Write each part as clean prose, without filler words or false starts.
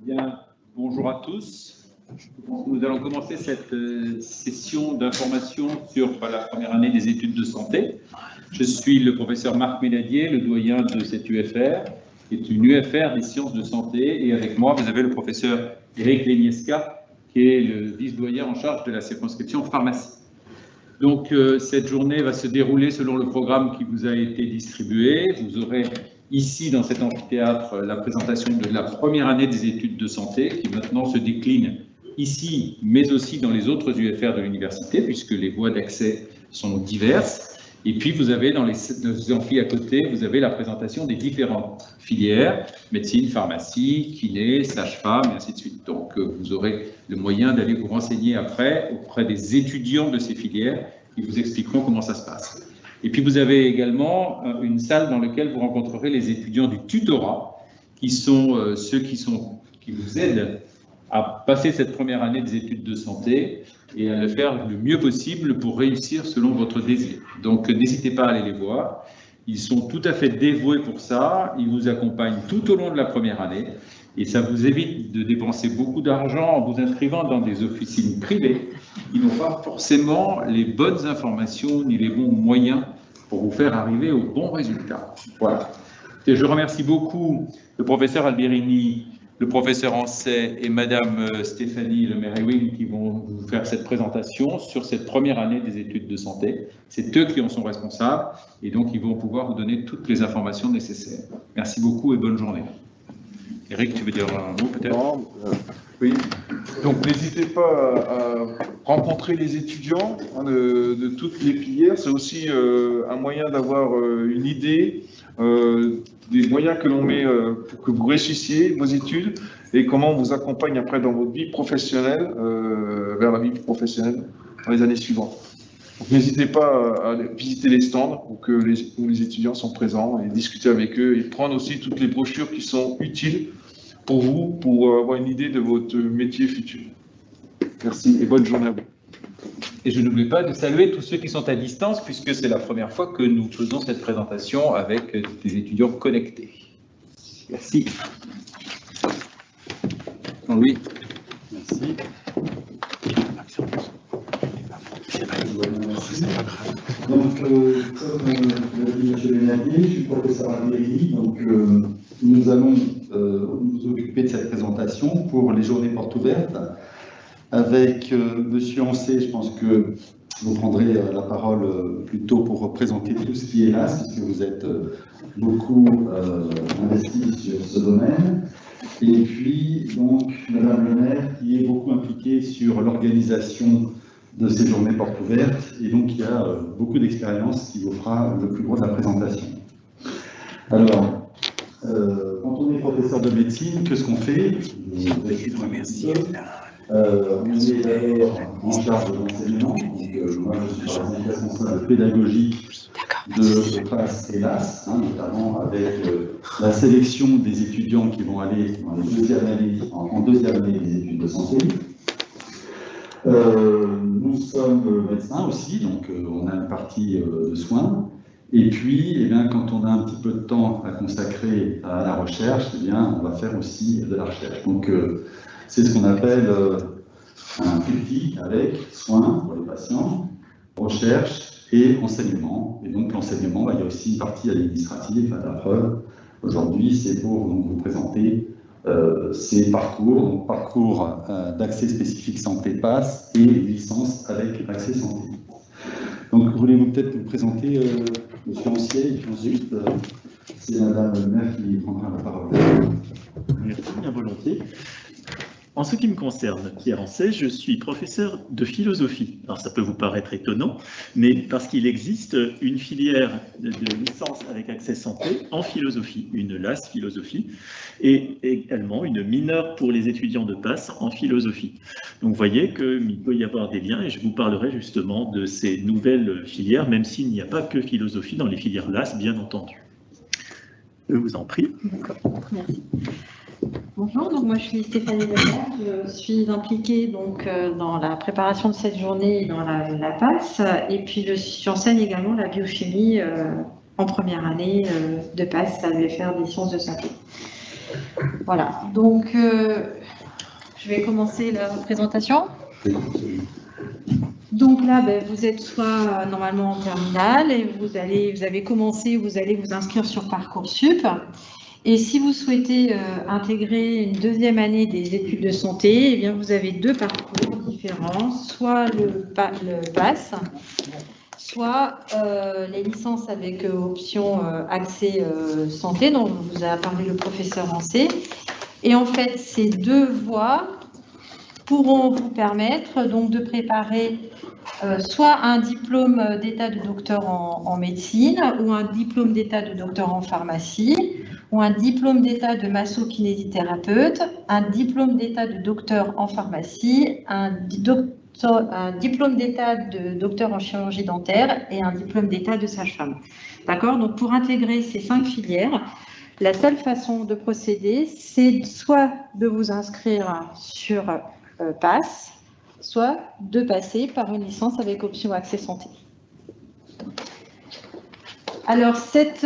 Bien, bonjour à tous. Nous allons commencer cette session d'information sur la première année des études de santé. Je suis le professeur Marc Méladier, le doyen de cette UFR, qui est une UFR des sciences de santé. Et avec moi, vous avez le professeur Éric Legnesca, qui est le vice-doyen en charge de la circonscription pharmacie. Donc, cette journée va se dérouler selon le programme qui vous a été distribué. Vous aurez ici, dans cet amphithéâtre, la présentation de la première année des études de santé, qui maintenant se décline ici, mais aussi dans les autres UFR de l'université, puisque les voies d'accès sont diverses. Et puis, vous avez dans les amphis à côté, vous avez la présentation des différentes filières, médecine, pharmacie, kiné, sage-femme, et ainsi de suite. Donc, vous aurez le moyen d'aller vous renseigner après auprès des étudiants de ces filières qui vous expliqueront comment ça se passe. Et puis, vous avez également une salle dans laquelle vous rencontrerez les étudiants du tutorat, qui sont ceux qui vous aident à passer cette première année des études de santé et à le faire le mieux possible pour réussir selon votre désir. Donc, n'hésitez pas à aller les voir. Ils sont tout à fait dévoués pour ça. Ils vous accompagnent tout au long de la première année. Et ça vous évite de dépenser beaucoup d'argent en vous inscrivant dans des officines privées qui n'ont pas forcément les bonnes informations ni les bons moyens pour vous faire arriver au bon résultat. Voilà. Et je remercie beaucoup le professeur Alberini, le professeur Ancet et Madame Stéphanie Lemerewing qui vont vous faire cette présentation sur cette première année des études de santé. C'est eux qui en sont responsables et donc ils vont pouvoir vous donner toutes les informations nécessaires. Merci beaucoup et bonne journée. Eric, tu veux dire un mot peut-être? Oui, donc n'hésitez pas à rencontrer les étudiants de toutes les filières. C'est aussi un moyen d'avoir une idée des moyens que l'on met pour que vous réussissiez vos études et comment on vous accompagne après dans votre vie professionnelle, vers la vie professionnelle dans les années suivantes. Donc n'hésitez pas à visiter les stands où les étudiants sont présents et discuter avec eux et prendre aussi toutes les brochures qui sont utiles pour vous, pour avoir une idée de votre métier futur. Merci et bonne journée à vous. Et je n'oublie pas de saluer tous ceux qui sont à distance, puisque c'est la première fois que nous faisons cette présentation avec des étudiants connectés. Merci. Jean-Louis. Merci. Donc, comme l'a dit M. Benadier, je suis professeur Alberini, donc nous allons nous occuper de cette présentation pour les journées portes ouvertes. Avec M. Ancet, je pense que vous prendrez la parole plutôt pour présenter tout ce qui est là, puisque vous êtes beaucoup investi sur ce domaine. Et puis, donc, Mme Le Maire, qui est beaucoup impliquée sur l'organisation de ces journées portes ouvertes, et donc il y a beaucoup d'expérience qui vous fera le plus gros de la présentation. Alors, quand on est professeur de médecine, qu'est-ce qu'on fait? Merci. On est d'abord en charge de l'enseignement, donc moi je suis par exemple responsable pédagogique de PASS et LAS, notamment avec la sélection des étudiants qui vont aller en deuxième année des études de santé. Nous sommes médecins aussi, donc on a une partie de soins. Et puis, eh bien, quand on a un petit peu de temps à consacrer à la recherche, eh bien, on va faire aussi de la recherche. Donc, c'est ce qu'on appelle un triptyque avec soins pour les patients, recherche et enseignement. Et donc, l'enseignement, il y a aussi une partie administrative. La preuve, aujourd'hui, c'est pour donc, vous présenter ces parcours, donc parcours d'accès spécifique santé PASS et licence avec accès santé. Donc, voulez-vous peut-être vous présenter M. Ancier, et puis ensuite, c'est Mme Le Maire qui prendra la parole. Merci, bien volontiers. En ce qui me concerne, Pierre Ancet, je suis professeur de philosophie. Alors ça peut vous paraître étonnant, mais parce qu'il existe une filière de licence avec accès santé en philosophie, une LAS philosophie, et également une mineure pour les étudiants de PASS en philosophie. Donc vous voyez qu'il peut y avoir des liens, et je vous parlerai justement de ces nouvelles filières, même s'il n'y a pas que philosophie dans les filières LAS, bien entendu. Je vous en prie. D'accord, merci. Bonjour, donc moi je suis Stéphanie Lemer, je suis impliquée donc, dans la préparation de cette journée dans la PASS, et puis j'enseigne également la biochimie en première année de PASS à l'UFR des sciences de santé. Voilà, donc je vais commencer la présentation. Donc là, vous êtes soit normalement en terminale et vous avez commencé, vous allez vous inscrire sur Parcoursup. Et si vous souhaitez intégrer une deuxième année des études de santé, eh bien vous avez deux parcours différents, soit le PASS, soit les licences avec option accès santé, dont vous a parlé le professeur Ancet. Et en fait, ces deux voies pourront vous permettre donc de préparer soit un diplôme d'état de docteur en médecine, ou un diplôme d'état de docteur en pharmacie, ou un diplôme d'état de masso-kinésithérapeute, un diplôme d'état de docteur en pharmacie, un diplôme d'état de docteur en chirurgie dentaire et un diplôme d'état de sage-femme. D'accord? Donc pour intégrer ces 5 filières, la seule façon de procéder, c'est soit de vous inscrire sur PASS, soit de passer par une licence avec option accès santé. Alors, cette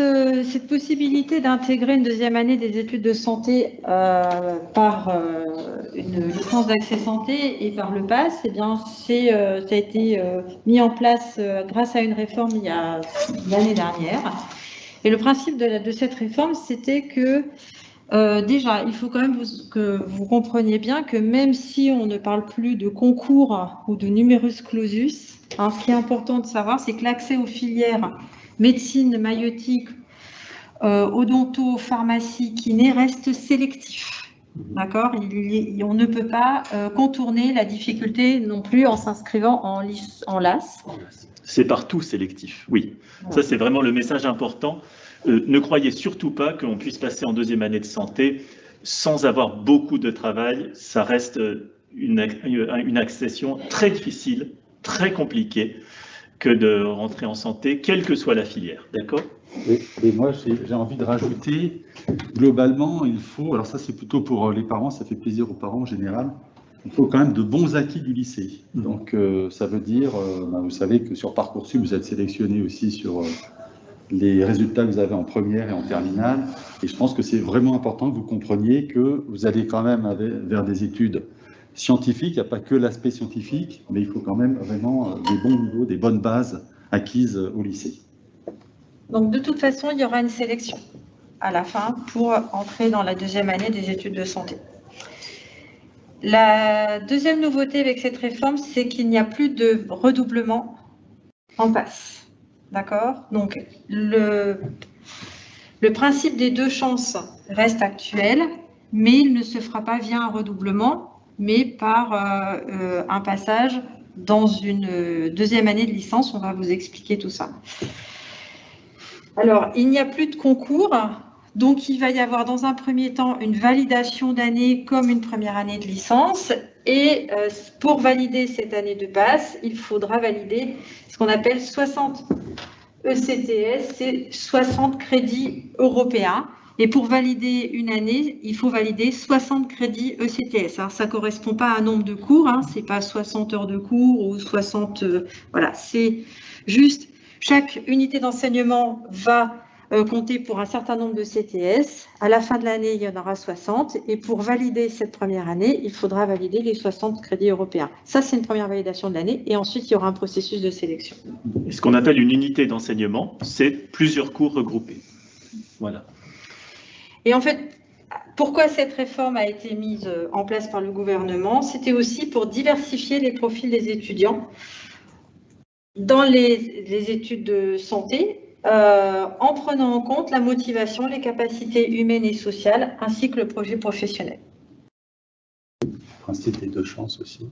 possibilité d'intégrer une deuxième année des études de santé par une licence d'accès santé et par le PASS, eh bien, ça a été mis en place grâce à une réforme il y a l'année dernière. Et le principe de cette réforme, c'était que déjà, il faut quand même que vous compreniez bien que même si on ne parle plus de concours ou de numerus clausus, hein, ce qui est important de savoir, c'est que l'accès aux filières médecine, maïeutique, odonto, pharmacie, kiné reste sélectif. D'accord? On ne peut pas contourner la difficulté non plus en s'inscrivant en LAS. C'est partout sélectif, oui. Ça, c'est vraiment le message important. Ne croyez surtout pas qu'on puisse passer en deuxième année de santé sans avoir beaucoup de travail. Ça reste une accession très difficile, très compliquée que de rentrer en santé, quelle que soit la filière. D'accord? Et moi, j'ai envie de rajouter, globalement, il faut, alors ça c'est plutôt pour les parents, ça fait plaisir aux parents en général, il faut quand même de bons acquis du lycée. Donc ça veut dire, vous savez que sur Parcoursup, vous êtes sélectionné aussi sur les résultats que vous avez en première et en terminale. Et je pense que c'est vraiment important que vous compreniez que vous allez quand même vers des études scientifiques. Il n'y a pas que l'aspect scientifique, mais il faut quand même vraiment des bons niveaux, des bonnes bases acquises au lycée. Donc de toute façon, il y aura une sélection à la fin pour entrer dans la deuxième année des études de santé. La deuxième nouveauté avec cette réforme, c'est qu'il n'y a plus de redoublement en PASS. D'accord? Donc, le principe des 2 chances reste actuel, mais il ne se fera pas via un redoublement, mais par un passage dans une deuxième année de licence. On va vous expliquer tout ça. Alors, il n'y a plus de concours, donc il va y avoir dans un premier temps une validation d'année comme une première année de licence. Et pour valider cette année de PASS, il faudra valider ce qu'on appelle 60 ECTS, c'est 60 crédits européens. Et pour valider une année, il faut valider 60 crédits ECTS. Alors, ça ne correspond pas à un nombre de cours, hein, ce n'est pas 60 heures de cours ou 60... voilà, c'est juste, chaque unité d'enseignement va compter pour un certain nombre de CTS. À la fin de l'année, il y en aura 60. Et pour valider cette première année, il faudra valider les 60 crédits européens. Ça, c'est une première validation de l'année. Et ensuite, il y aura un processus de sélection. Et ce qu'on appelle une unité d'enseignement, c'est plusieurs cours regroupés. Voilà. Et en fait, pourquoi cette réforme a été mise en place par le gouvernement? C'était aussi pour diversifier les profils des étudiants dans les études de santé, en prenant en compte la motivation, les capacités humaines et sociales, ainsi que le projet professionnel. Le principe des 2 chances aussi.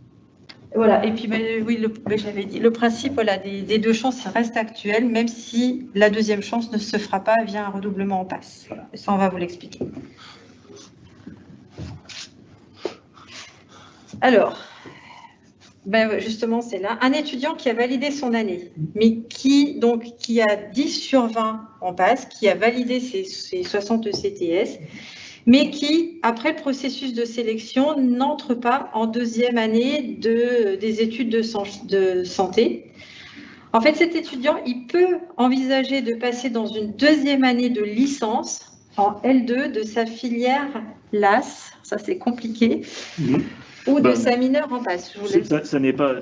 Voilà, et puis oui, j'avais dit, le principe voilà, des 2 chances reste actuel, même si la deuxième chance ne se fera pas via un redoublement en PASS. Voilà, ça, on va vous l'expliquer. Alors, justement, c'est là. Un étudiant qui a validé son année, mais qui a 10 sur 20 en PASS, qui a validé ses 60 ECTS, mais qui, après le processus de sélection, n'entre pas en deuxième année des études de santé. En fait, cet étudiant, il peut envisager de passer dans une deuxième année de licence en L2 de sa filière LAS, ça c'est compliqué, ou de sa mineure en PASS. Ça n'est pas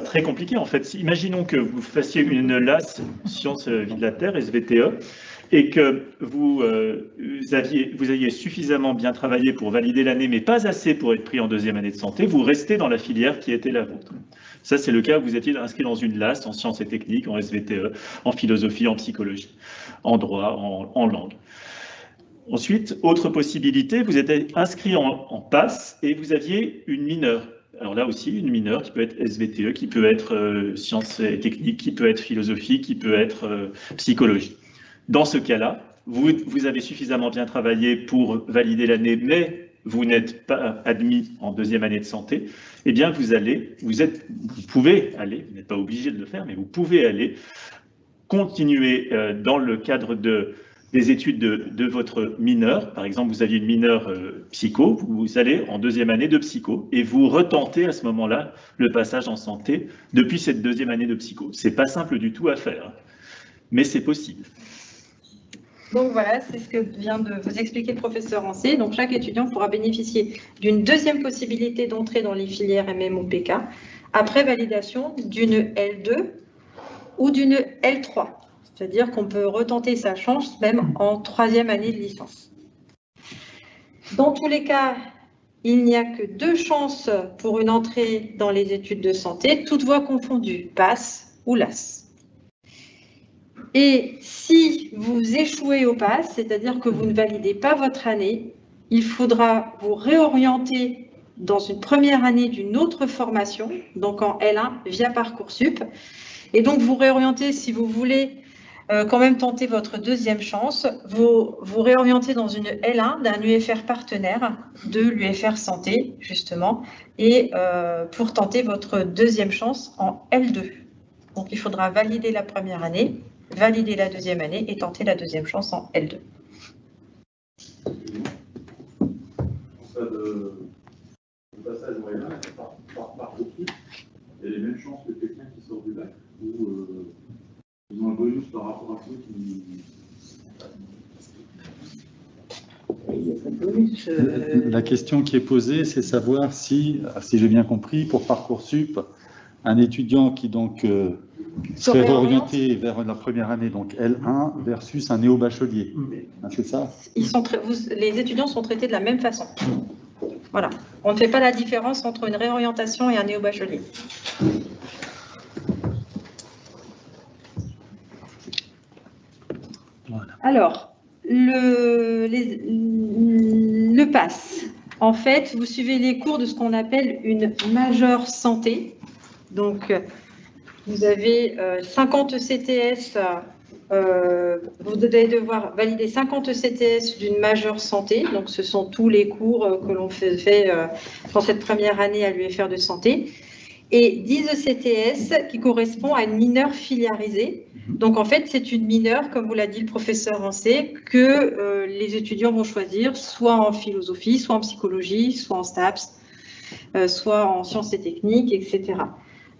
très compliqué en fait. Imaginons que vous fassiez une LAS Sciences Vie de la Terre, SVTE, et que vous ayez suffisamment bien travaillé pour valider l'année, mais pas assez pour être pris en deuxième année de santé, vous restez dans la filière qui était la vôtre. Ça, c'est le cas où vous étiez inscrit dans une LAS en sciences et techniques, en SVTE, en philosophie, en psychologie, en droit, en langue. Ensuite, autre possibilité, vous êtes inscrit en PASS et vous aviez une mineure. Alors là aussi, une mineure qui peut être SVTE, qui peut être sciences et techniques, qui peut être philosophie, qui peut être psychologie. Dans ce cas-là, vous avez suffisamment bien travaillé pour valider l'année, mais vous n'êtes pas admis en deuxième année de santé, eh bien vous pouvez aller, vous n'êtes pas obligé de le faire, mais vous pouvez aller continuer dans le cadre des études de votre mineur. Par exemple, vous aviez une mineure psycho, vous allez en deuxième année de psycho et vous retentez à ce moment-là le passage en santé depuis cette deuxième année de psycho. C'est pas simple du tout à faire, mais c'est possible. Donc voilà, c'est ce que vient de vous expliquer le professeur Ancet. Donc chaque étudiant pourra bénéficier d'une deuxième possibilité d'entrée dans les filières MM ou PK après validation d'une L2 ou d'une L3. C'est-à-dire qu'on peut retenter sa chance même en troisième année de licence. Dans tous les cas, il n'y a que 2 chances pour une entrée dans les études de santé, toutes voies confondues, PASS ou LAS. Et si vous échouez au PASS, c'est-à-dire que vous ne validez pas votre année, il faudra vous réorienter dans une première année d'une autre formation, donc en L1 via Parcoursup. Et donc vous réorientez, si vous voulez quand même tenter votre deuxième chance, vous réorientez dans une L1 d'un UFR partenaire de l'UFR Santé, justement, et pour tenter votre deuxième chance en L2. Donc il faudra valider la première année, valider la deuxième année et tenter la deuxième chance en L2. Le passage en L1 par Parcoursup, il y a les mêmes chances que quelqu'un qui sort du bac ou ils ont un bonus par rapport à ceux qui... La question qui est posée, c'est savoir si j'ai bien compris, pour Parcoursup, un étudiant qui donc serait orienté vers la première année, donc L1, versus un néo-bachelier. C'est ça? Les étudiants sont traités de la même façon. Voilà. On ne fait pas la différence entre une réorientation et un néo-bachelier. Voilà. Alors, le PASS. En fait, vous suivez les cours de ce qu'on appelle une majeure santé. Donc, vous avez 50 CTS, vous allez devoir valider 50 CTS d'une majeure santé. Donc, ce sont tous les cours que l'on fait dans cette première année à l'UFR de santé. Et 10 CTS qui correspond à une mineure filiarisée. Donc, en fait, c'est une mineure, comme vous l'a dit le professeur Ancet, que les étudiants vont choisir soit en philosophie, soit en psychologie, soit en STAPS, soit en sciences et techniques, etc.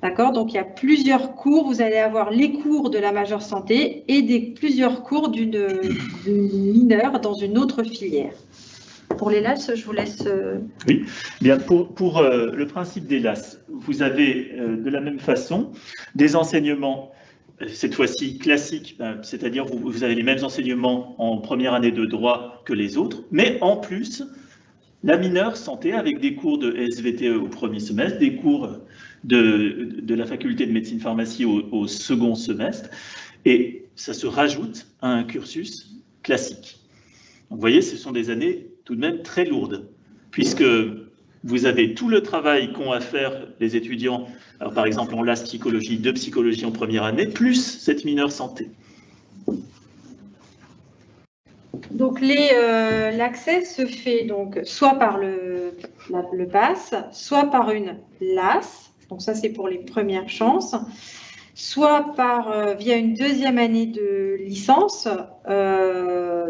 D'accord? Donc, il y a plusieurs cours. Vous allez avoir les cours de la majeure santé et plusieurs cours d'une mineure dans une autre filière. Pour les LAS, je vous laisse... Oui, bien pour le principe des LAS, vous avez de la même façon des enseignements, cette fois-ci classiques, c'est-à-dire vous avez les mêmes enseignements en première année de droit que les autres, mais en plus, la mineure santé avec des cours de SVTE au premier semestre, des cours de la faculté de médecine pharmacie au second semestre, et ça se rajoute à un cursus classique. Donc, vous voyez, ce sont des années tout de même très lourdes, puisque vous avez tout le travail qu'ont à faire les étudiants, alors par exemple en LAS psychologie, de psychologie en première année, plus cette mineure santé. Donc l'accès se fait donc soit par le PASS, soit par une LAS, donc ça c'est pour les premières chances, soit via une deuxième année de licence,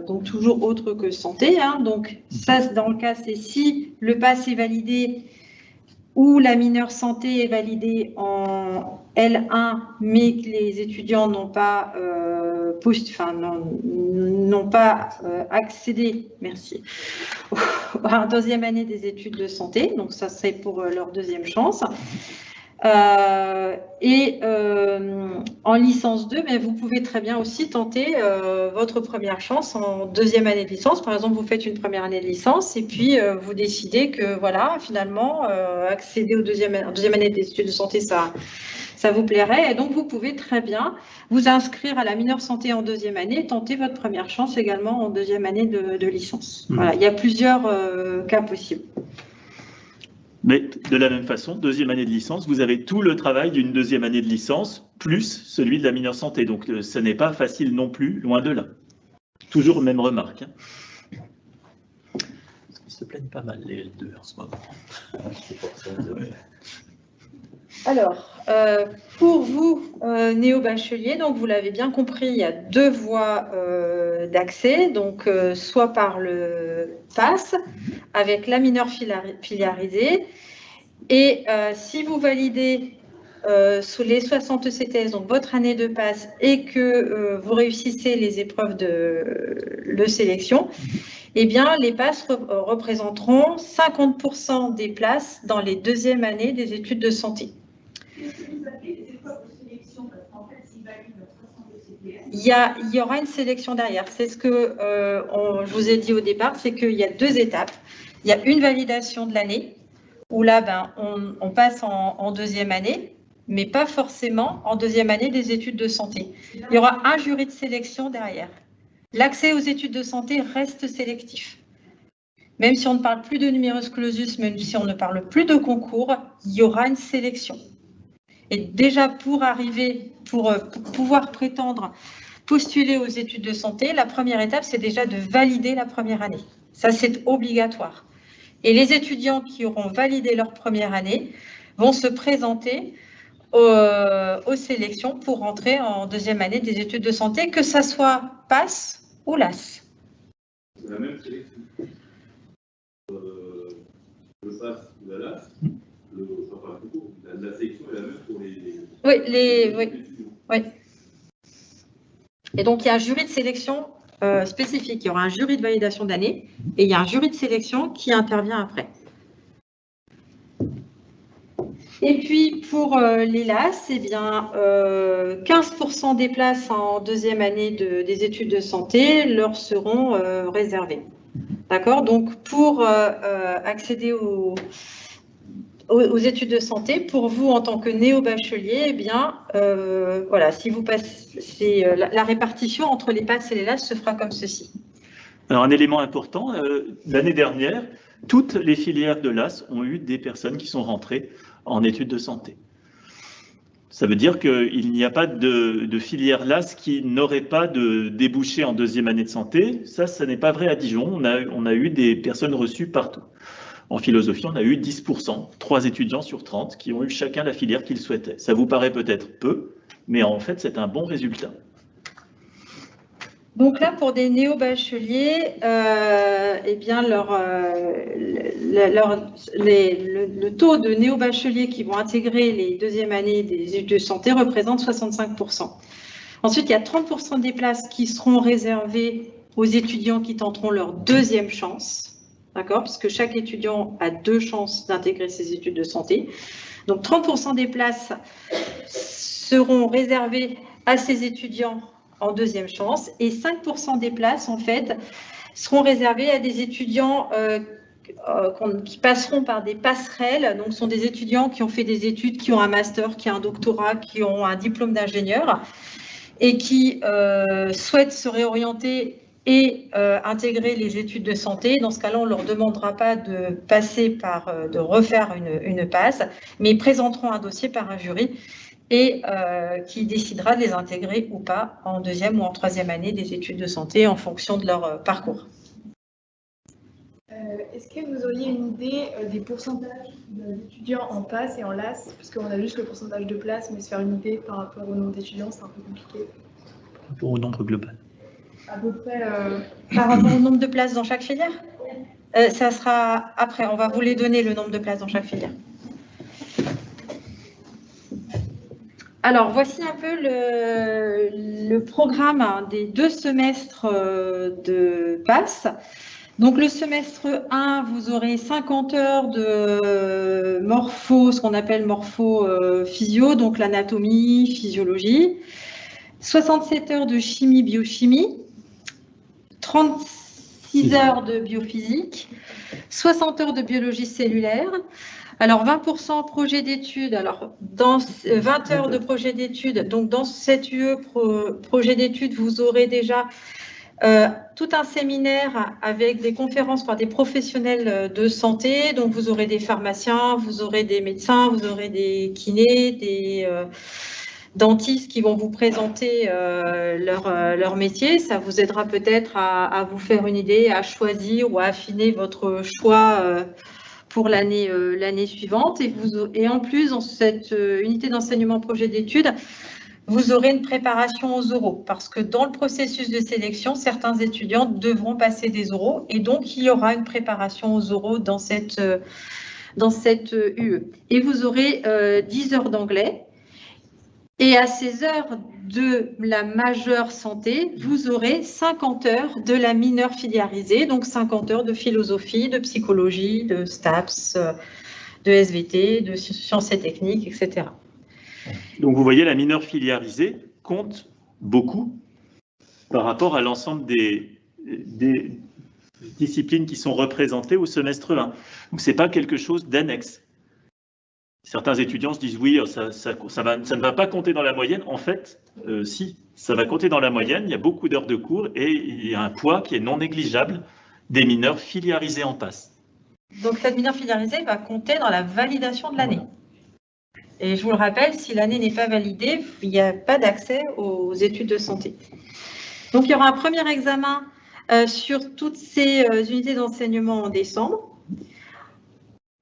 donc toujours autre que santé. Donc ça, dans le cas, c'est si le PASS est validé ou la mineure santé est validée en L1, mais que les étudiants n'ont pas n'ont pas accédé, merci, à une deuxième année des études de santé. Donc ça c'est pour leur deuxième chance. En licence 2, mais vous pouvez très bien aussi tenter votre première chance en deuxième année de licence. Par exemple, vous faites une première année de licence et puis vous décidez que voilà, finalement, accéder aux deuxième année des études de santé, ça vous plairait. Et donc, vous pouvez très bien vous inscrire à la mineure santé en deuxième année et tenter votre première chance également en deuxième année de licence. Voilà, il y a plusieurs cas possibles. Mais de la même façon, deuxième année de licence, vous avez tout le travail d'une deuxième année de licence, plus celui de la mineure santé. Donc, ce n'est pas facile non plus, loin de là. Toujours même remarque. Hein. Ils se plaignent pas mal, les L2 en ce moment. Alors, pour vous, néo-bacheliers, donc vous l'avez bien compris, il y a deux voies d'accès, donc soit par le PASS, avec la mineure filiarisée, et si vous validez sous les 60 ECTS, donc votre année de PASS, et que vous réussissez les épreuves de sélection, eh bien, les PASS représenteront 50% des places dans les deuxièmes années des études de santé. Il y aura une sélection derrière. C'est ce que je vous ai dit au départ, c'est qu'il y a deux étapes. Il y a une validation de l'année, où là, on passe en deuxième année, mais pas forcément en deuxième année des études de santé. Il y aura un jury de sélection derrière. L'accès aux études de santé reste sélectif. Même si on ne parle plus de numerus clausus, même si on ne parle plus de concours, il y aura une sélection. Et déjà, pour pouvoir prétendre postuler aux études de santé, la première étape, c'est déjà de valider la première année. Ça, c'est obligatoire. Et les étudiants qui auront validé leur première année vont se présenter aux sélections pour rentrer en deuxième année des études de santé, que ça soit PASS ou LAS. C'est la même sélection. Le PASS ou la LAS, la sélection est la même pour les oui. Et donc, il y a un jury de sélection spécifique. Il y aura un jury de validation d'année et il y a un jury de sélection qui intervient après. Et puis, pour les LAS, eh bien, 15% des places en deuxième année des études de santé leur seront réservées. D'accord? Donc, pour accéder aux études de santé, pour vous en tant que néo-bachelier, eh bien, voilà, si vous passez, la répartition entre les PASS et les LAS se fera comme ceci. Alors, un élément important, l'année dernière, toutes les filières de LAS ont eu des personnes qui sont rentrées en études de santé. Ça veut dire qu'il n'y a pas de filière LAS qui n'aurait pas de débouché en deuxième année de santé. Ça n'est pas vrai à Dijon. On a eu des personnes reçues partout. En philosophie, on a eu 10%, 3 étudiants sur 30 qui ont eu chacun la filière qu'ils souhaitaient. Ça vous paraît peut-être peu, mais en fait, c'est un bon résultat. Donc là, pour des néo-bacheliers, eh bien, le taux de néo-bacheliers qui vont intégrer les deuxièmes années des études de santé représente 65%. Ensuite, il y a 30% des places qui seront réservées aux étudiants qui tenteront leur deuxième chance. D'accord, parce que chaque étudiant a 2 chances d'intégrer ces études de santé. Donc 30% des places seront réservées à ces étudiants en deuxième chance et 5% des places, en fait, seront réservées à des étudiants qui passeront par des passerelles. Donc, ce sont des étudiants qui ont fait des études, qui ont un master, qui ont un doctorat, qui ont un diplôme d'ingénieur et qui souhaitent se réorienter et intégrer les études de santé. Dans ce cas-là, on ne leur demandera pas de de refaire une passe, mais ils présenteront un dossier par un jury et qui décidera de les intégrer ou pas en deuxième ou en troisième année des études de santé en fonction de leur parcours. Est-ce que vous auriez une idée des pourcentages d'étudiants en PASS et en LAS? Parce qu'on a juste le pourcentage de places, mais se faire une idée par rapport au nombre d'étudiants, c'est un peu compliqué. Par rapport au nombre global. À peu près. Par rapport au nombre de places dans chaque filière? Ça sera après, on va vous les donner, le nombre de places dans chaque filière. Alors, voici un peu le programme des 2 semestres de PASS. Donc, le semestre 1, vous aurez 50 heures de morpho, ce qu'on appelle morpho-physio, donc l'anatomie, physiologie, 67 heures de chimie-biochimie, 36 heures de biophysique, 60 heures de biologie cellulaire. Alors, 20% projet d'études, alors dans 20 heures de projet d'études, donc dans cette UE projet d'études, vous aurez déjà tout un séminaire avec des conférences par des professionnels de santé, donc vous aurez des pharmaciens, vous aurez des médecins, vous aurez des kinés, des dentistes qui vont vous présenter leur métier. Ça vous aidera peut-être à vous faire une idée, à choisir ou à affiner votre choix pour l'année suivante. Et en plus, dans cette unité d'enseignement projet d'études, vous aurez une préparation aux oraux, parce que dans le processus de sélection, certains étudiants devront passer des oraux, et donc il y aura une préparation aux oraux dans cette UE. Et vous aurez 10 heures d'anglais, et à ces heures de la majeure santé, vous aurez 50 heures de la mineure filiarisée, donc 50 heures de philosophie, de psychologie, de STAPS, de SVT, de sciences et techniques, etc. Donc vous voyez, la mineure filiarisée compte beaucoup par rapport à l'ensemble des disciplines qui sont représentées au semestre 1. Donc ce n'est pas quelque chose d'annexe. Certains étudiants se disent oui, ça ne va pas compter dans la moyenne. En fait, si, ça va compter dans la moyenne. Il y a beaucoup d'heures de cours et il y a un poids qui est non négligeable des mineurs filiarisés en PASS. Donc cette mineure filiarisée va compter dans la validation de l'année. Et je vous le rappelle, si l'année n'est pas validée, il n'y a pas d'accès aux études de santé. Donc, il y aura un premier examen sur toutes ces unités d'enseignement en décembre.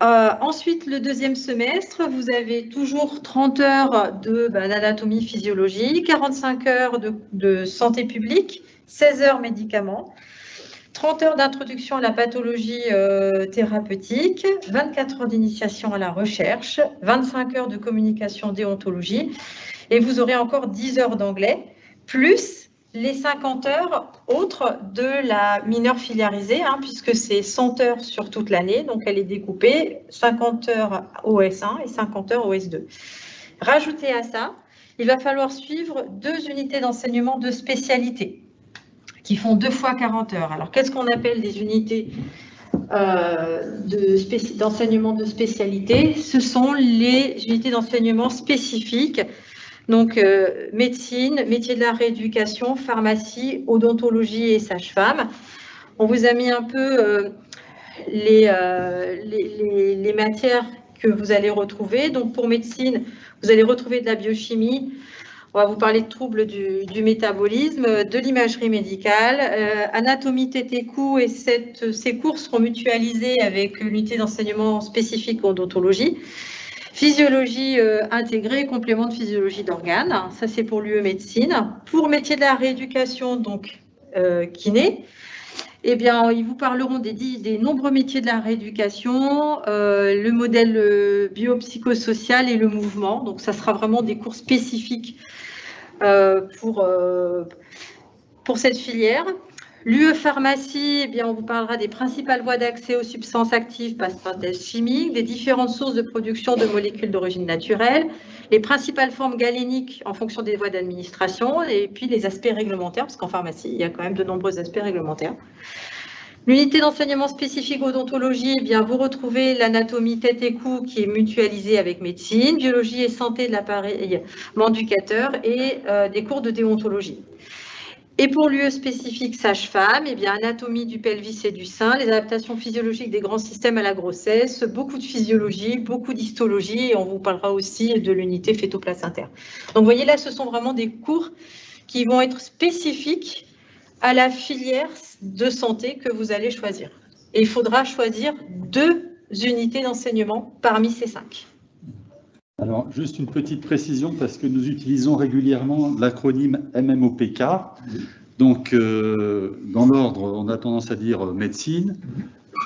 Ensuite, le deuxième semestre, vous avez toujours 30 heures d'anatomie physiologie, 45 heures de santé publique, 16 heures médicaments, 30 heures d'introduction à la pathologie thérapeutique, 24 heures d'initiation à la recherche, 25 heures de communication déontologie, et vous aurez encore 10 heures d'anglais, plus les 50 heures autres de la mineure filiarisée, puisque c'est 100 heures sur toute l'année, donc elle est découpée, 50 heures au S1 et 50 heures au S2. Rajoutez à ça, il va falloir suivre 2 unités d'enseignement de spécialité, qui font 2 fois 40 heures. Alors, qu'est-ce qu'on appelle des unités d'enseignement de spécialité? Ce sont les unités d'enseignement spécifiques, donc médecine, métier de la rééducation, pharmacie, odontologie et sage-femme. On vous a mis un peu les matières que vous allez retrouver. Donc, pour médecine, vous allez retrouver de la biochimie. On va vous parler de troubles du métabolisme, de l'imagerie médicale, anatomie tête et cou, et ces cours seront mutualisés avec l'unité d'enseignement spécifique odontologie. Physiologie intégrée, complément de physiologie d'organes, ça c'est pour l'UE médecine. Pour métier de la rééducation, donc kiné, eh bien, ils vous parleront des nombreux métiers de la rééducation, le modèle biopsychosocial et le mouvement. Donc, ça sera vraiment des cours spécifiques pour cette filière. L'UE pharmacie, eh bien, on vous parlera des principales voies d'accès aux substances actives par synthèse chimique, des différentes sources de production de molécules d'origine naturelle, les principales formes galéniques en fonction des voies d'administration, et puis les aspects réglementaires, parce qu'en pharmacie, il y a quand même de nombreux aspects réglementaires. L'unité d'enseignement spécifique odontologie, eh bien, vous retrouvez l'anatomie tête et cou qui est mutualisée avec médecine, biologie et santé de l'appareil manducateur et des cours de déontologie. Et pour l'UE spécifique sage-femme, eh bien, anatomie du pelvis et du sein, les adaptations physiologiques des grands systèmes à la grossesse, beaucoup de physiologie, beaucoup d'histologie, et on vous parlera aussi de l'unité fœto-placentaire. Donc, vous voyez là, ce sont vraiment des cours qui vont être spécifiques à la filière de santé que vous allez choisir. Et il faudra choisir 2 unités d'enseignement parmi ces 5. Alors, juste une petite précision, parce que nous utilisons régulièrement l'acronyme MMOPK. Donc, dans l'ordre, on a tendance à dire médecine,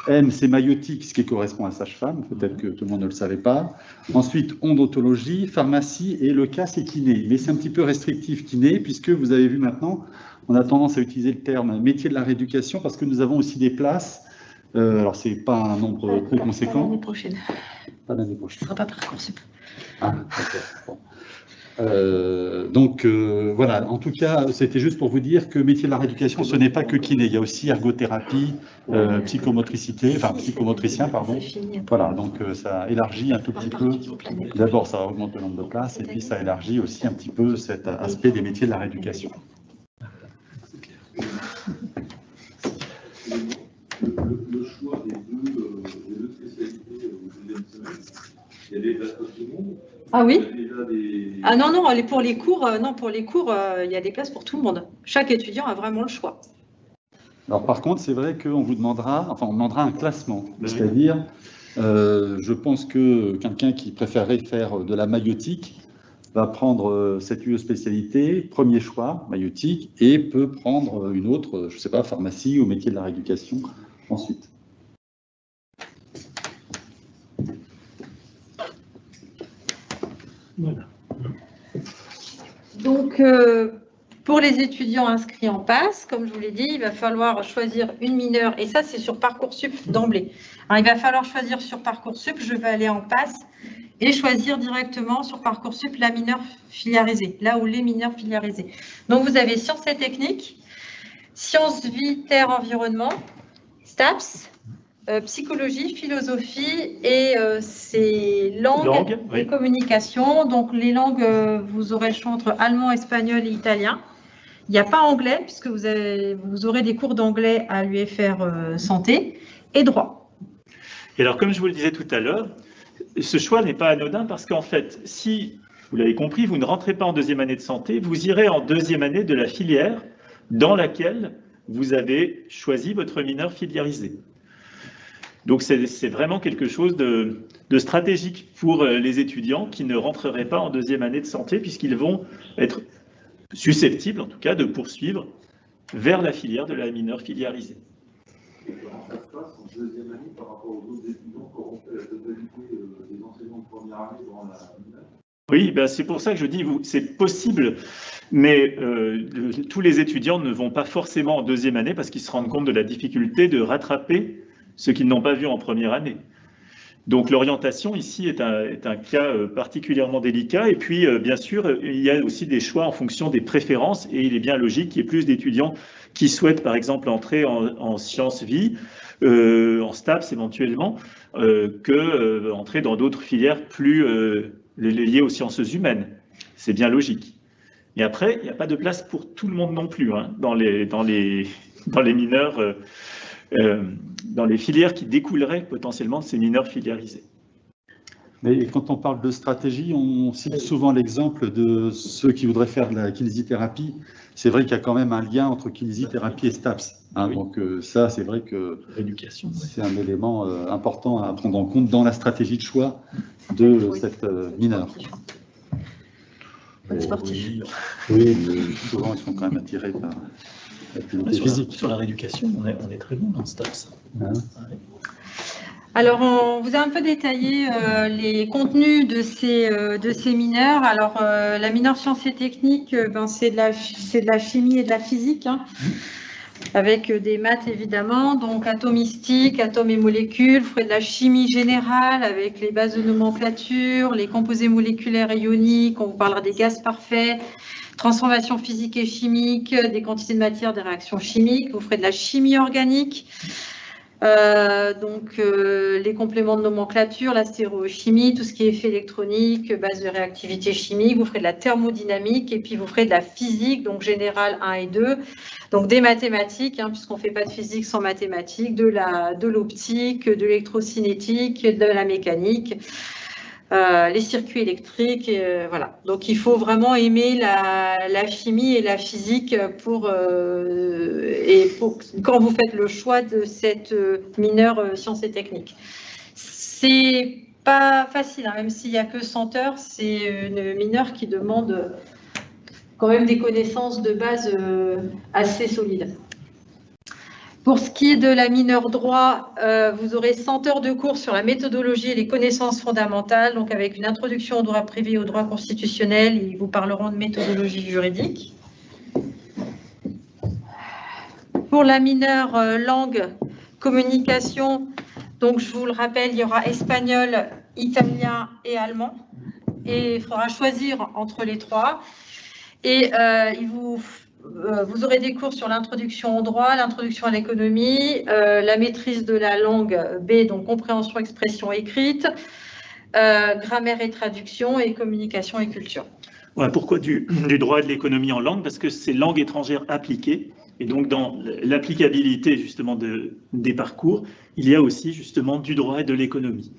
M, c'est maïotique, ce qui correspond à sage-femme, peut-être que tout le monde ne le savait pas. Ensuite, odontologie, pharmacie, et le cas, c'est kiné. Mais c'est un petit peu restrictif, kiné, puisque vous avez vu maintenant, on a tendance à utiliser le terme métier de la rééducation, parce que nous avons aussi des places. Alors, ce n'est pas un nombre très conséquent. L'année prochaine. Pas l'année prochaine. Ce ne sera pas Parcoursup. Ah, d'accord. Voilà, en tout cas, c'était juste pour vous dire que métier de la rééducation, ce n'est pas que kiné, il y a aussi ergothérapie, psychomotricité, enfin psychomotricien, pardon. Voilà, donc ça élargit un tout petit peu. D'abord, ça augmente le nombre de places, et puis ça élargit aussi un petit peu cet aspect des métiers de la rééducation. Le choix des deux spécialités au deuxième semestre, il y a des places pour tout le monde. Ah oui? Il y a déjà des... Ah non, non, pour les cours, il y a des places pour tout le monde. Chaque étudiant a vraiment le choix. Alors par contre, c'est vrai qu'on vous demandera, enfin on demandera un classement, Oui. c'est-à-dire, je pense que quelqu'un qui préférerait faire de la maïotique va prendre cette UE spécialité, premier choix, maïotique, et peut prendre une autre, je ne sais pas, pharmacie ou métier de la rééducation ensuite. Voilà. Donc, pour les étudiants inscrits en PASS, comme je vous l'ai dit, il va falloir choisir une mineure, et ça, c'est sur Parcoursup d'emblée. Alors, il va falloir choisir sur Parcoursup, je vais aller en PASS, et choisir directement sur Parcoursup la mineure filiarisée, là où les mineurs filiarisés. Donc, vous avez sciences et techniques, sciences vie, terre, environnement, STAPS, psychologie, philosophie et c'est langue oui. et communication. Donc, les langues, vous aurez le choix entre allemand, espagnol et italien. Il n'y a pas anglais, puisque vous aurez des cours d'anglais à l'UFR santé et droit. Et alors, comme je vous le disais tout à l'heure, ce choix n'est pas anodin parce qu'en fait, si, vous l'avez compris, vous ne rentrez pas en deuxième année de santé, vous irez en deuxième année de la filière dans laquelle vous avez choisi votre mineur filiarisé. Donc, c'est vraiment quelque chose de stratégique pour les étudiants qui ne rentreraient pas en deuxième année de santé puisqu'ils vont être susceptibles, en tout cas, de poursuivre vers la filière de la mineure filiarisée. Et comment ça se passe en deuxième année par rapport aux autres étudiants qui auront fait la totalité des enseignements de première année dans la mineure? Oui, ben c'est pour ça que je dis, c'est possible, mais tous les étudiants ne vont pas forcément en deuxième année parce qu'ils se rendent compte de la difficulté de rattraper ce qu'ils n'ont pas vu en première année. Donc l'orientation ici est un cas particulièrement délicat. Et puis, bien sûr, il y a aussi des choix en fonction des préférences. Et il est bien logique qu'il y ait plus d'étudiants qui souhaitent, par exemple, entrer en sciences vie, en STAPS éventuellement, que entrer dans d'autres filières plus liées aux sciences humaines. C'est bien logique. Et après, il n'y a pas de place pour tout le monde non plus hein, dans les mineurs. Dans les filières qui découleraient potentiellement de ces mineurs filiarisés. Mais quand on parle de stratégie, on cite souvent l'exemple de ceux qui voudraient faire de la kinésithérapie. C'est vrai qu'il y a quand même un lien entre kinésithérapie et STAPS. Hein, oui. Donc ça, c'est vrai que c'est un élément important à prendre en compte dans la stratégie de choix de cette mineure. Sportif. Oui, mais souvent ils sont quand même attirés par l'activité physique. Sur la rééducation, on est très bon dans STAPS. Hein? Ouais. Alors, on vous a un peu détaillé les contenus de ces mineurs. Alors, la mineure sciences et techniques, c'est de la chimie et de la physique, hein, avec des maths évidemment, donc atomistique, atomes et molécules. Vous ferez de la chimie générale avec les bases de nomenclature, les composés moléculaires et ioniques, on vous parlera des gaz parfaits, transformation physique et chimique, des quantités de matière, des réactions chimiques. Vous ferez de la chimie organique. Les compléments de nomenclature, la stéréochimie, tout ce qui est effet électronique, base de réactivité chimique, vous ferez de la thermodynamique et puis vous ferez de la physique, donc générale 1 et 2, donc des mathématiques, hein, puisqu'on ne fait pas de physique sans mathématiques, de l'optique, de l'électrocinétique, de la mécanique, les circuits électriques, voilà. Donc il faut vraiment aimer la chimie et la physique quand vous faites le choix de cette mineure sciences et techniques. C'est pas facile, hein, même s'il n'y a que 100 heures, c'est une mineure qui demande quand même des connaissances de base assez solides. Pour ce qui est de la mineure droit, vous aurez 100 heures de cours sur la méthodologie et les connaissances fondamentales, donc avec une introduction au droit privé et au droit constitutionnel. Ils vous parleront de méthodologie juridique. Pour la mineure langue, communication, donc je vous le rappelle, il y aura espagnol, italien et allemand. Et il faudra choisir entre les trois. Et vous aurez des cours sur l'introduction au droit, l'introduction à l'économie, la maîtrise de la langue B, donc compréhension, expression écrite, grammaire et traduction, et communication et culture. Voilà, pourquoi du droit et de l'économie en langue? Parce que c'est langue étrangère appliquée. Et donc, dans l'applicabilité justement des parcours, il y a aussi justement du droit et de l'économie.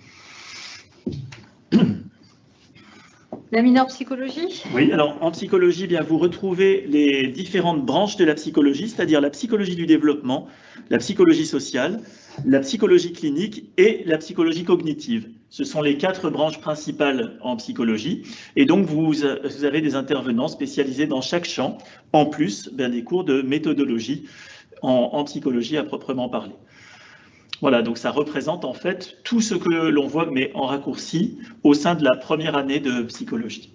La mineure psychologie? Oui, alors en psychologie, eh bien, vous retrouvez les différentes branches de la psychologie, c'est-à-dire la psychologie du développement, la psychologie sociale, la psychologie clinique et la psychologie cognitive. Ce sont les 4 branches principales en psychologie. Et donc, vous avez des intervenants spécialisés dans chaque champ, en plus des cours de méthodologie en psychologie à proprement parler. Voilà, donc ça représente en fait tout ce que l'on voit, mais en raccourci, au sein de la première année de psychologie.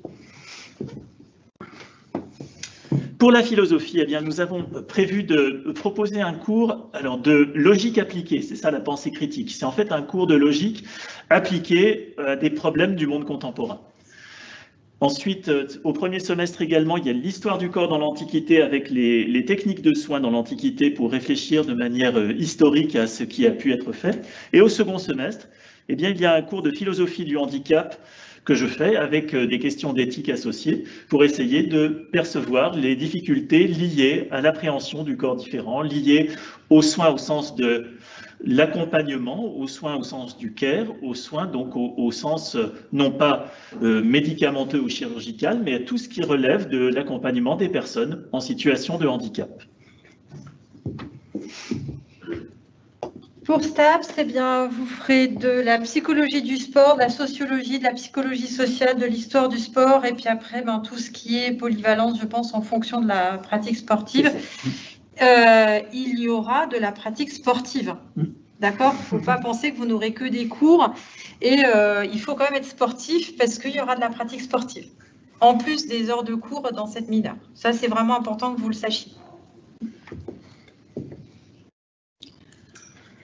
Pour la philosophie, eh bien, nous avons prévu de proposer un cours de logique appliquée, c'est ça la pensée critique. C'est en fait un cours de logique appliqué à des problèmes du monde contemporain. Ensuite, au premier semestre également, il y a l'histoire du corps dans l'Antiquité avec les techniques de soins dans l'Antiquité pour réfléchir de manière historique à ce qui a pu être fait. Et au second semestre, eh bien, il y a un cours de philosophie du handicap que je fais avec des questions d'éthique associées pour essayer de percevoir les difficultés liées à l'appréhension du corps différent, liées aux soins au sens de l'accompagnement, aux soins au sens du care, aux soins donc au sens non pas médicamenteux ou chirurgical, mais à tout ce qui relève de l'accompagnement des personnes en situation de handicap. Pour STAPS, eh bien, vous ferez de la psychologie du sport, de la sociologie, de la psychologie sociale, de l'histoire du sport, et puis après, tout ce qui est polyvalence, je pense, en fonction de la pratique sportive. Il y aura de la pratique sportive. D'accord ? Il ne faut pas penser que vous n'aurez que des cours. Et il faut quand même être sportif parce qu'il y aura de la pratique sportive. En plus des heures de cours dans cette mineure. Ça, c'est vraiment important que vous le sachiez.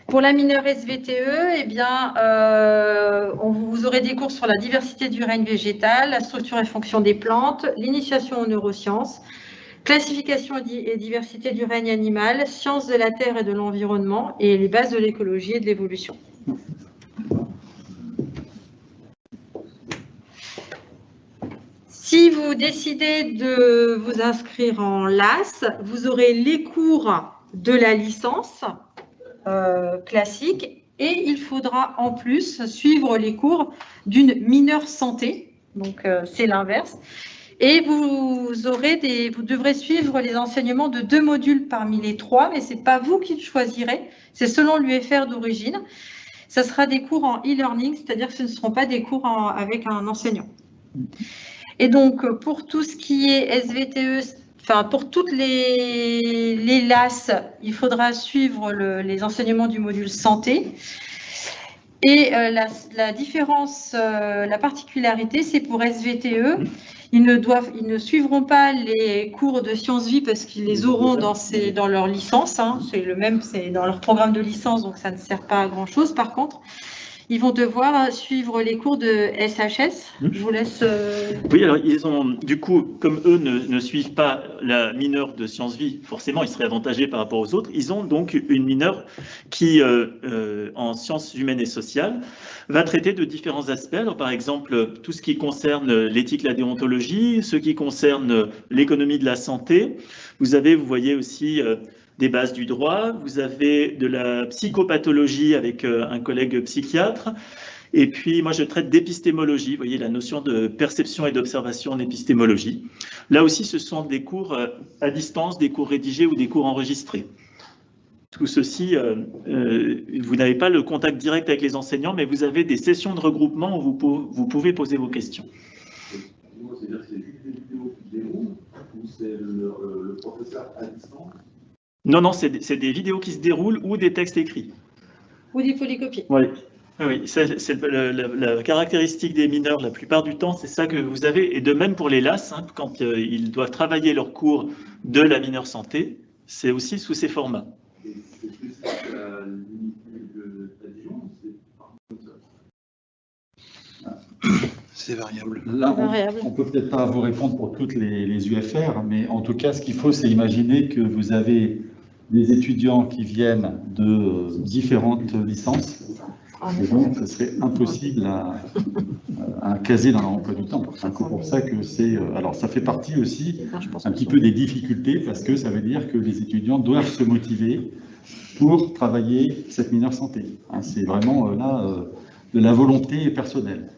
Pour la mineure SVTE, eh bien, vous aurez des cours sur la diversité du règne végétal, la structure et fonction des plantes, l'initiation aux neurosciences, classification et diversité du règne animal, sciences de la terre et de l'environnement et les bases de l'écologie et de l'évolution. Si vous décidez de vous inscrire en LAS, vous aurez les cours de la licence classique et il faudra en plus suivre les cours d'une mineure santé, donc c'est l'inverse. Et vous devrez suivre les enseignements de 2 modules parmi les 3, mais ce n'est pas vous qui le choisirez, c'est selon l'UFR d'origine. Ce sera des cours en e-learning, c'est-à-dire que ce ne seront pas des cours avec un enseignant. Et donc, pour tout ce qui est SVTE, pour toutes les LAS, il faudra suivre les enseignements du module santé. Et la différence, la particularité, c'est pour SVTE, ils ne suivront pas les cours de sciences vie parce qu'ils les auront dans leur licence. C'est le même, c'est dans leur programme de licence, donc ça ne sert pas à grand-chose. Par contre, ils vont devoir suivre les cours de SHS. Je vous laisse... Oui, alors ils ont, du coup, comme eux ne suivent pas la mineure de sciences vie, forcément, ils seraient avantagés par rapport aux autres. Ils ont donc une mineure qui, en sciences humaines et sociales, va traiter de différents aspects. Alors, par exemple, tout ce qui concerne l'éthique, la déontologie, ce qui concerne l'économie de la santé. Vous voyez aussi... des bases du droit, vous avez de la psychopathologie avec un collègue psychiatre, et puis moi je traite d'épistémologie, vous voyez la notion de perception et d'observation en épistémologie. Là aussi ce sont des cours à distance, des cours rédigés ou des cours enregistrés. Tout ceci, vous n'avez pas le contact direct avec les enseignants, mais vous avez des sessions de regroupement où vous pouvez poser vos questions. C'est-à-dire que c'est juste des vidéos qui déroulent ou c'est le professeur à distance Non, non, c'est des vidéos qui se déroulent ou des textes écrits. Ou des photocopies. Oui, oui, c'est la caractéristique des mineurs la plupart du temps, c'est ça que vous avez. Et de même pour les LAS, hein, quand ils doivent travailler leur cours de la mineure santé, c'est aussi sous ces formats. C'est plus l'unité de Dijon, c'est variable. Là, on peut peut-être pas vous répondre pour toutes les UFR, mais en tout cas, ce qu'il faut, c'est imaginer que vous avez des étudiants qui viennent de différentes licences. Et donc, ce serait impossible à caser dans leur emploi du temps. C'est pour ça que c'est... Alors, ça fait partie aussi un petit peu des difficultés, parce que ça veut dire que les étudiants doivent se motiver pour travailler cette mineure santé. C'est vraiment là de la volonté personnelle.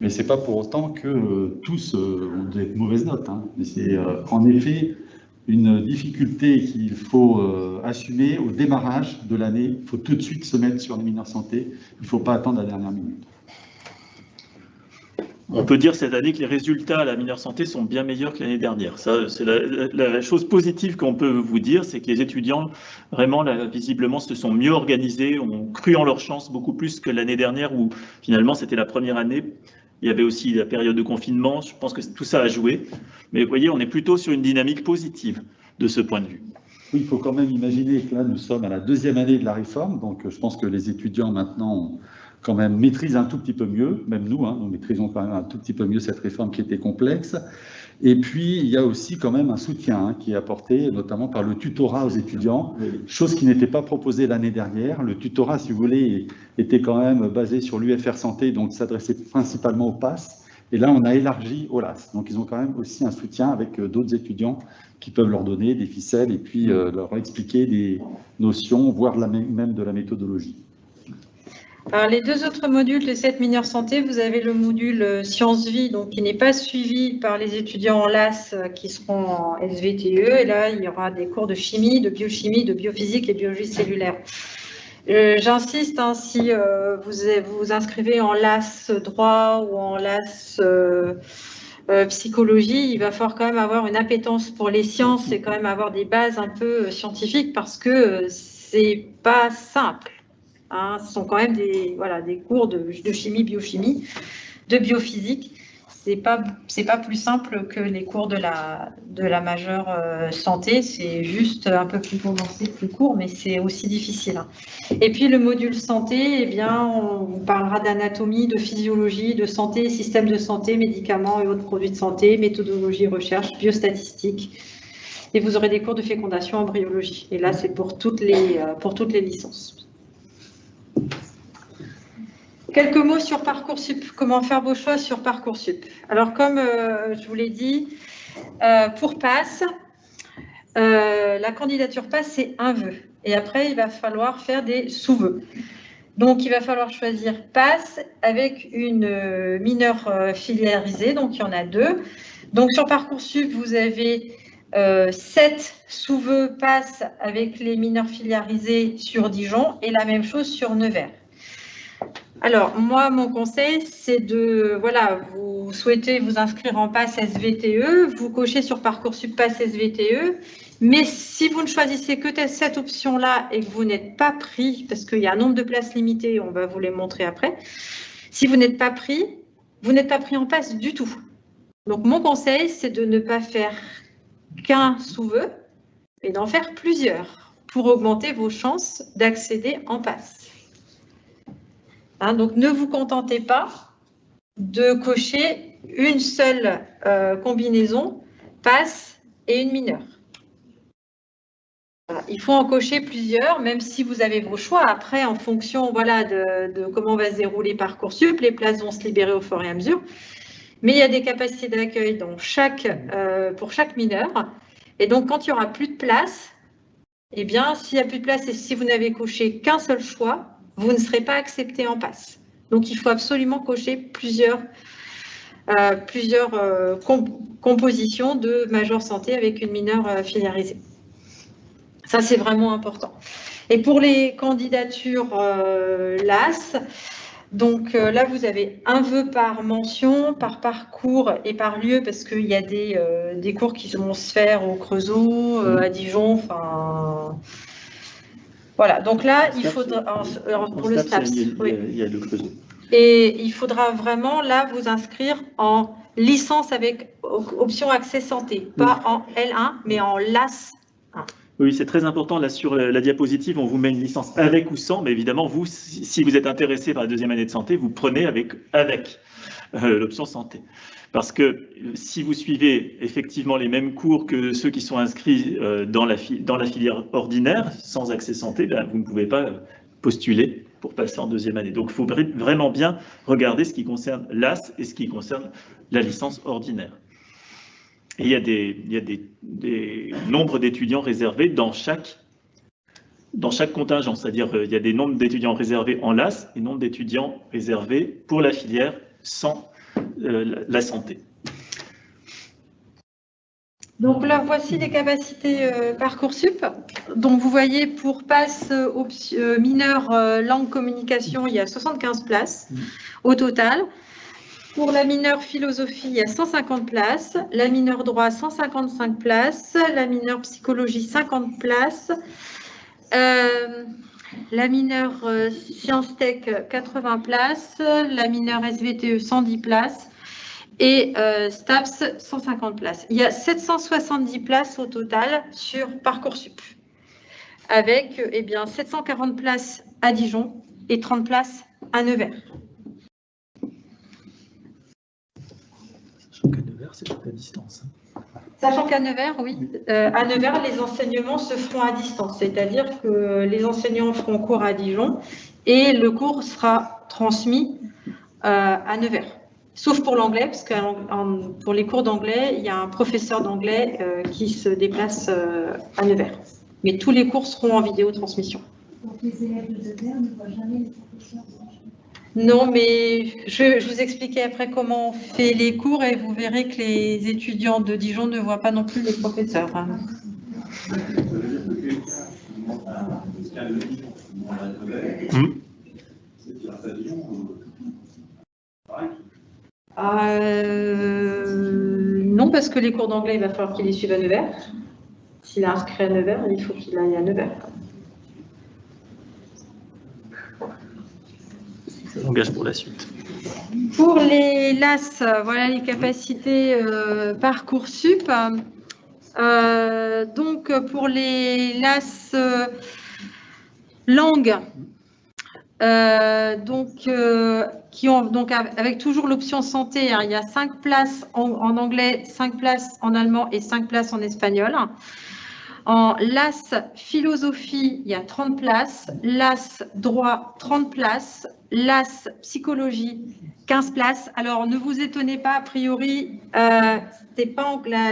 Mais ce n'est pas pour autant que tous ont des mauvaises notes. Mais c'est en effet une difficulté qu'il faut assumer au démarrage de l'année. Il faut tout de suite se mettre sur les mineurs santé. Il ne faut pas attendre la dernière minute. On peut dire cette année que les résultats à la mineure santé sont bien meilleurs que l'année dernière. Ça, c'est la chose positive qu'on peut vous dire, c'est que les étudiants, vraiment, là, visiblement, se sont mieux organisés, ont cru en leur chance beaucoup plus que l'année dernière où, finalement, c'était la première année. Il y avait aussi la période de confinement. Je pense que tout ça a joué. Mais vous voyez, on est plutôt sur une dynamique positive de ce point de vue. Oui, il faut quand même imaginer que là, nous sommes à la 2e année de la réforme. Donc, je pense que les étudiants, maintenant, quand même maîtrisent un tout petit peu mieux, même nous, nous maîtrisons quand même un tout petit peu mieux cette réforme qui était complexe. Et puis, il y a aussi quand même un soutien qui est apporté, notamment par le tutorat aux étudiants, chose qui n'était pas proposée l'année dernière. Le tutorat, si vous voulez, était quand même basé sur l'UFR Santé, donc s'adressait principalement aux PASS. Et là, on a élargi au LAS. Donc, ils ont quand même aussi un soutien avec d'autres étudiants qui peuvent leur donner des ficelles et puis leur expliquer des notions, voire même de la méthodologie. Alors, les deux autres modules de cette mineure santé, vous avez le module sciences vie, donc qui n'est pas suivi par les étudiants en LAS qui seront en SVTE. Et là, il y aura des cours de chimie, de biophysique et biologie cellulaire. J'insiste, si vous vous inscrivez en LAS droit ou en LAS psychologie, il va falloir quand même avoir une appétence pour les sciences et quand même avoir des bases un peu scientifiques parce que c'est pas simple. Ce sont quand même des cours de chimie, biochimie, de biophysique. C'est pas plus simple que les cours de la majeure santé. C'est juste un peu plus condensé, plus court, mais c'est aussi difficile. Et puis le module santé, on parlera d'anatomie, de physiologie, de santé, système de santé, médicaments et autres produits de santé, méthodologie, recherche, biostatistique. Et vous aurez des cours de fécondation, embryologie. Et là, c'est pour toutes les licences. Quelques mots sur Parcoursup. Comment faire vos choix sur Parcoursup? Alors, comme je vous l'ai dit, pour PASS, la candidature PASS, c'est un vœu. Et après, il va falloir faire des sous-vœux. Donc, il va falloir choisir PASS avec une mineure filiarisée. Donc, il y en a 2. Donc, sur Parcoursup, vous avez 7 sous-vœux PASS avec les mineurs filiarisés sur Dijon et la même chose sur Nevers. Alors, moi, mon conseil, c'est vous souhaitez vous inscrire en PASS SVTE, vous cochez sur Parcoursup PASS SVTE, mais si vous ne choisissez que cette option-là et que vous n'êtes pas pris, parce qu'il y a un nombre de places limitées, on va vous les montrer après, si vous n'êtes pas pris, vous n'êtes pas pris en PASS du tout. Donc, mon conseil, c'est de ne pas faire qu'un sous-vœu, mais d'en faire plusieurs pour augmenter vos chances d'accéder en PASS. Donc, ne vous contentez pas de cocher une seule combinaison, PASS et une mineure. Voilà. Il faut en cocher plusieurs, même si vous avez vos choix. Après, en fonction de comment va se dérouler Parcoursup, les places vont se libérer au fur et à mesure. Mais il y a des capacités d'accueil pour chaque mineur. Et donc, quand il n'y aura plus de place, s'il n'y a plus de place et si vous n'avez coché qu'un seul choix, vous ne serez pas accepté en PASS. Donc, il faut absolument cocher plusieurs compositions de majeure santé avec une mineure filiarisée. Ça, c'est vraiment important. Et pour les candidatures LAS, Donc là, vous avez un vœu par mention, par parcours et par lieu, parce qu'il y a des cours qui vont se faire au Creusot, à Dijon, enfin... Voilà, donc là, il faudra... Pour le STAPS, il y a le Creusot. Et il faudra vraiment, là, vous inscrire en licence avec option accès santé, pas en L1, mais en LAS 1. Oui, c'est très important. Là, sur la diapositive, on vous met une licence avec ou sans, mais évidemment, vous, si vous êtes intéressé par la deuxième année de santé, vous prenez avec l'option santé. Parce que si vous suivez effectivement les mêmes cours que ceux qui sont inscrits dans la filière ordinaire, sans accès santé, ben, vous ne pouvez pas postuler pour passer en deuxième année. Donc, il faut vraiment bien regarder ce qui concerne l'AS et ce qui concerne la licence ordinaire. Et il y a des nombres d'étudiants réservés dans chaque contingent, c'est-à-dire il y a des nombres d'étudiants réservés en LAS et nombre d'étudiants réservés pour la filière sans la santé. Donc là, voici les capacités Parcoursup. Donc vous voyez, pour passe mineur langue communication, il y a 75 places au total. Pour la mineure philosophie, il y a 150 places. La mineure droit, 155 places. La mineure psychologie, 50 places. La mineure sciences tech, 80 places. La mineure SVTE, 110 places. Et STAPS, 150 places. Il y a 770 places au total sur Parcoursup, avec 740 places à Dijon et 30 places à Nevers. Sachant qu'à Nevers, c'est à distance. Sachant qu'à Nevers, oui, à Nevers, les enseignements se feront à distance, c'est-à-dire que les enseignants feront cours à Dijon et le cours sera transmis à Nevers. Sauf pour l'anglais, parce que pour les cours d'anglais, il y a un professeur d'anglais qui se déplace à Nevers. Mais tous les cours seront en vidéotransmission. Donc les élèves de Nevers ne voient jamais les professeurs. Non, mais je vous expliquerai après comment on fait les cours et vous verrez que les étudiants de Dijon ne voient pas non plus les professeurs. Non, parce que les cours d'anglais, il va falloir qu'il les suive à Nevers. S'il est inscrit à Nevers, il faut qu'il aille à Nevers. Ça engage pour la suite. Pour les LAS, voilà les capacités Parcoursup. Donc pour les LAS langues, qui ont donc avec toujours l'option santé, hein, il y a 5 places en anglais, 5 places en allemand et 5 places en espagnol. En LAS philosophie, il y a 30 places, LAS droit, 30 places, LAS psychologie, 15 places. Alors, ne vous étonnez pas, a priori, la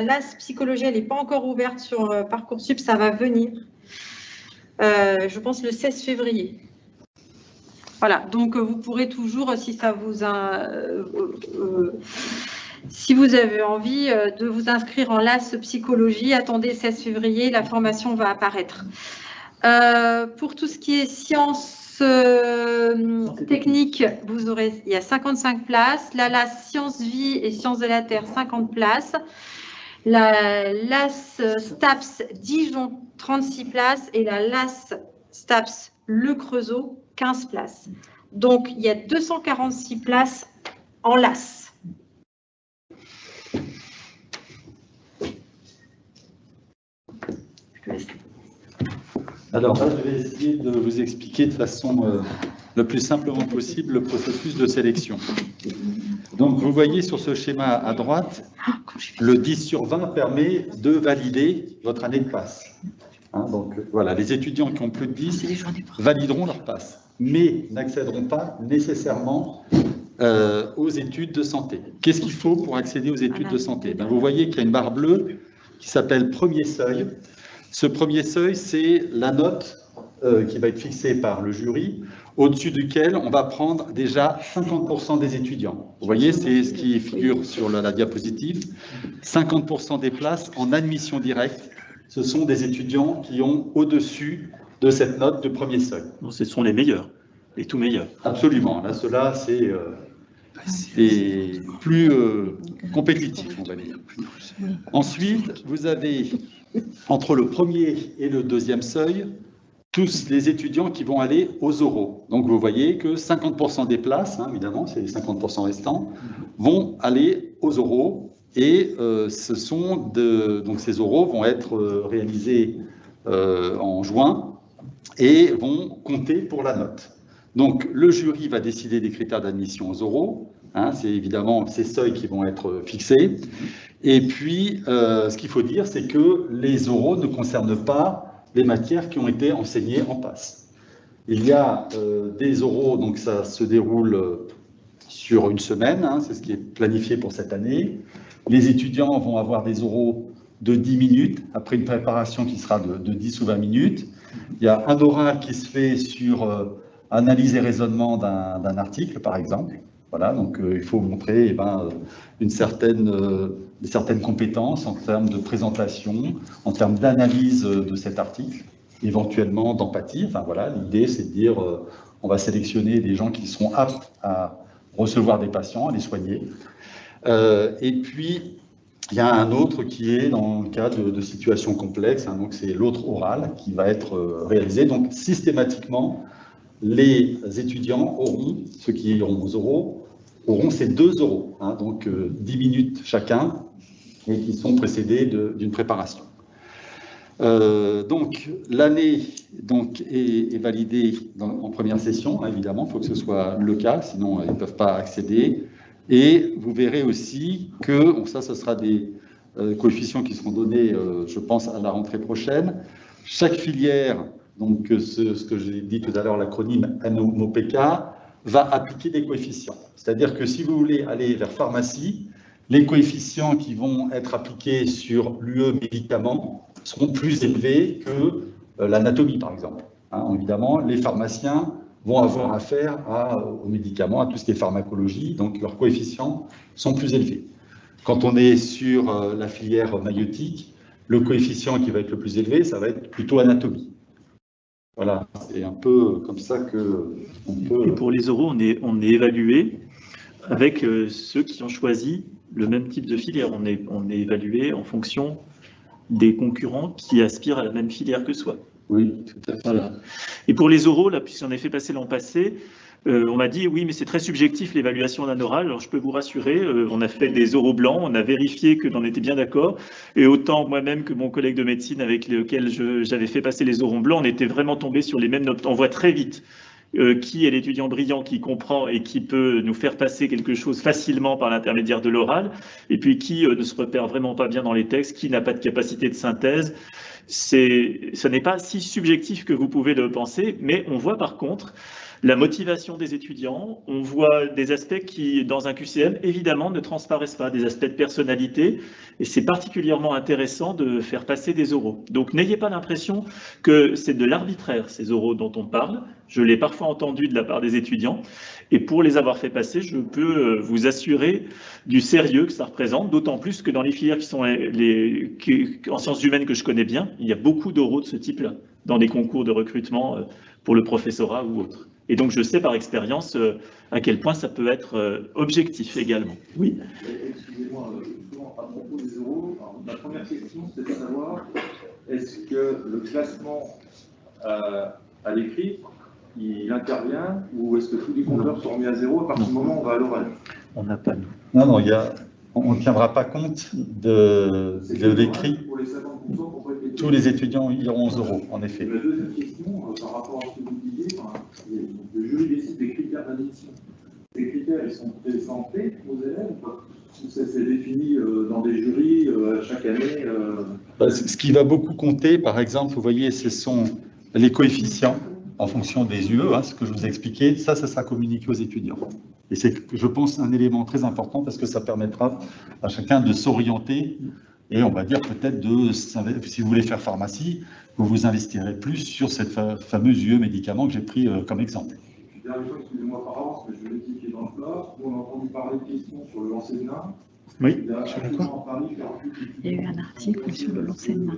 LAS psychologie, elle n'est pas encore ouverte sur Parcoursup, ça va venir, je pense, le 16 février. Voilà, donc vous pourrez toujours, si ça vous si vous avez envie de vous inscrire en LAS psychologie, attendez 16 février, la formation va apparaître. Pour tout ce qui est sciences techniques, il y a 55 places. La LAS sciences vie et sciences de la terre, 50 places. La LAS STAPS Dijon, 36 places. Et la LAS STAPS Le Creusot, 15 places. Donc, il y a 246 places en LAS. Alors là, je vais essayer de vous expliquer de façon le plus simplement possible le processus de sélection. Donc, vous voyez sur ce schéma à droite, le 10 sur 20 permet de valider votre année de passe. Hein, donc, voilà, les étudiants qui ont plus de 10 valideront leur passe, mais n'accéderont pas nécessairement aux études de santé. Qu'est-ce qu'il faut pour accéder aux études de santé? Vous voyez qu'il y a une barre bleue qui s'appelle premier seuil. Ce premier seuil, c'est la note qui va être fixée par le jury, au-dessus duquel on va prendre déjà 50% des étudiants. Vous voyez, c'est ce qui figure sur la diapositive. 50% des places en admission directe, ce sont des étudiants qui ont au-dessus de cette note de premier seuil. Donc, ce sont les meilleurs. les tout meilleurs. Absolument. Là, cela, c'est plus compétitif, on va dire. Ensuite, vous avez, entre le premier et le deuxième seuil, tous les étudiants qui vont aller aux oraux. Donc, vous voyez que 50% des places, hein, évidemment, c'est les 50% restants, vont aller aux oraux. Et donc ces oraux vont être réalisés en juin et vont compter pour la note. Donc, le jury va décider des critères d'admission aux oraux. Hein, c'est évidemment ces seuils qui vont être fixés. Et puis, ce qu'il faut dire, c'est que les oraux ne concernent pas les matières qui ont été enseignées en passe. Il y a des oraux, donc ça se déroule sur une semaine, hein, c'est ce qui est planifié pour cette année. Les étudiants vont avoir des oraux de 10 minutes, après une préparation qui sera de 10 ou 20 minutes. Il y a un oral qui se fait sur analyse et raisonnement d'un article, par exemple. Voilà, donc il faut montrer des certaines compétences en termes de présentation, en termes d'analyse de cet article, éventuellement d'empathie. Enfin voilà, l'idée c'est de dire on va sélectionner des gens qui seront aptes à recevoir des patients, à les soigner. Et puis, il y a un autre qui est dans le cas de situations complexes, hein, donc c'est l'autre oral qui va être réalisé. Donc systématiquement, les étudiants auront, ceux qui iront aux oraux, auront ces 2 oraux, hein, donc 10 minutes chacun, et qui sont précédés d'une préparation. Donc l'année est validée en première session, hein, évidemment, il faut que ce soit le cas, sinon ils ne peuvent pas accéder. Et vous verrez aussi que, ça ce sera des coefficients qui seront donnés, je pense, à la rentrée prochaine. Chaque filière, donc ce que j'ai dit tout à l'heure, l'acronyme NOPK, va appliquer des coefficients. C'est-à-dire que si vous voulez aller vers pharmacie, les coefficients qui vont être appliqués sur l'UE médicaments seront plus élevés que l'anatomie, par exemple. Hein, évidemment, les pharmaciens vont avoir affaire aux médicaments, à tout ce qui est pharmacologie, donc leurs coefficients sont plus élevés. Quand on est sur la filière maïeutique, le coefficient qui va être le plus élevé, ça va être plutôt anatomie. Voilà, c'est un peu comme ça qu'on peut... Et pour les oraux, on est évalué avec ceux qui ont choisi le même type de filière. On est évalué en fonction des concurrents qui aspirent à la même filière que soi. Oui, tout à fait. Voilà. Et pour les oraux, là, puisqu'on a fait passer l'an passé, on m'a dit oui, mais c'est très subjectif l'évaluation d'un oral. Alors je peux vous rassurer, on a fait des oraux blancs, on a vérifié que l'on était bien d'accord. Et autant moi-même que mon collègue de médecine avec lequel j'avais fait passer les oraux blancs, on était vraiment tombé sur les mêmes notes. On voit très vite qui est l'étudiant brillant qui comprend et qui peut nous faire passer quelque chose facilement par l'intermédiaire de l'oral, et puis qui ne se repère vraiment pas bien dans les textes, qui n'a pas de capacité de synthèse. Ce n'est pas si subjectif que vous pouvez le penser, mais on voit par contre la motivation des étudiants, on voit des aspects qui, dans un QCM, évidemment, ne transparaissent pas, des aspects de personnalité, et c'est particulièrement intéressant de faire passer des oraux. Donc n'ayez pas l'impression que c'est de l'arbitraire, ces oraux dont on parle. Je l'ai parfois entendu de la part des étudiants, et pour les avoir fait passer, je peux vous assurer du sérieux que ça représente, d'autant plus que dans les filières qui sont en sciences humaines que je connais bien, il y a beaucoup d'oraux de ce type-là, dans des concours de recrutement pour le professorat ou autre. Et donc, je sais par expérience à quel point ça peut être objectif également. Oui. Excusez-moi, à propos des oraux, ma première question, c'est de savoir, est-ce que le classement à l'écrit, il intervient, ou est-ce que tous les compteurs sont remis à zéro à partir du moment où on va à l'oral? On n'a pas... Non, on ne tiendra pas compte de l'écrit. Pour les 50%, tous les étudiants iront aux oraux, en effet. La deuxième question, par rapport à ce que vous disiez, le jury décide des critères d'admission. Ces critères, ils sont présentés aux élèves ou pas? Ou c'est défini dans des jurys chaque année Ce qui va beaucoup compter, par exemple, vous voyez, ce sont les coefficients en fonction des UE, hein, ce que je vous ai expliqué, ça sera communiqué aux étudiants. Et c'est, je pense, un élément très important parce que ça permettra à chacun de s'orienter et on va dire peut-être si vous voulez faire pharmacie, vous vous investirez plus sur cette fameuse UE médicament que j'ai pris comme exemple. Excusez-moi par avance, mais je vais l'expliquer dans le plat. On a entendu parler de questions sur le l'enseignement. Oui, il y a eu un article sur le l'enseignement.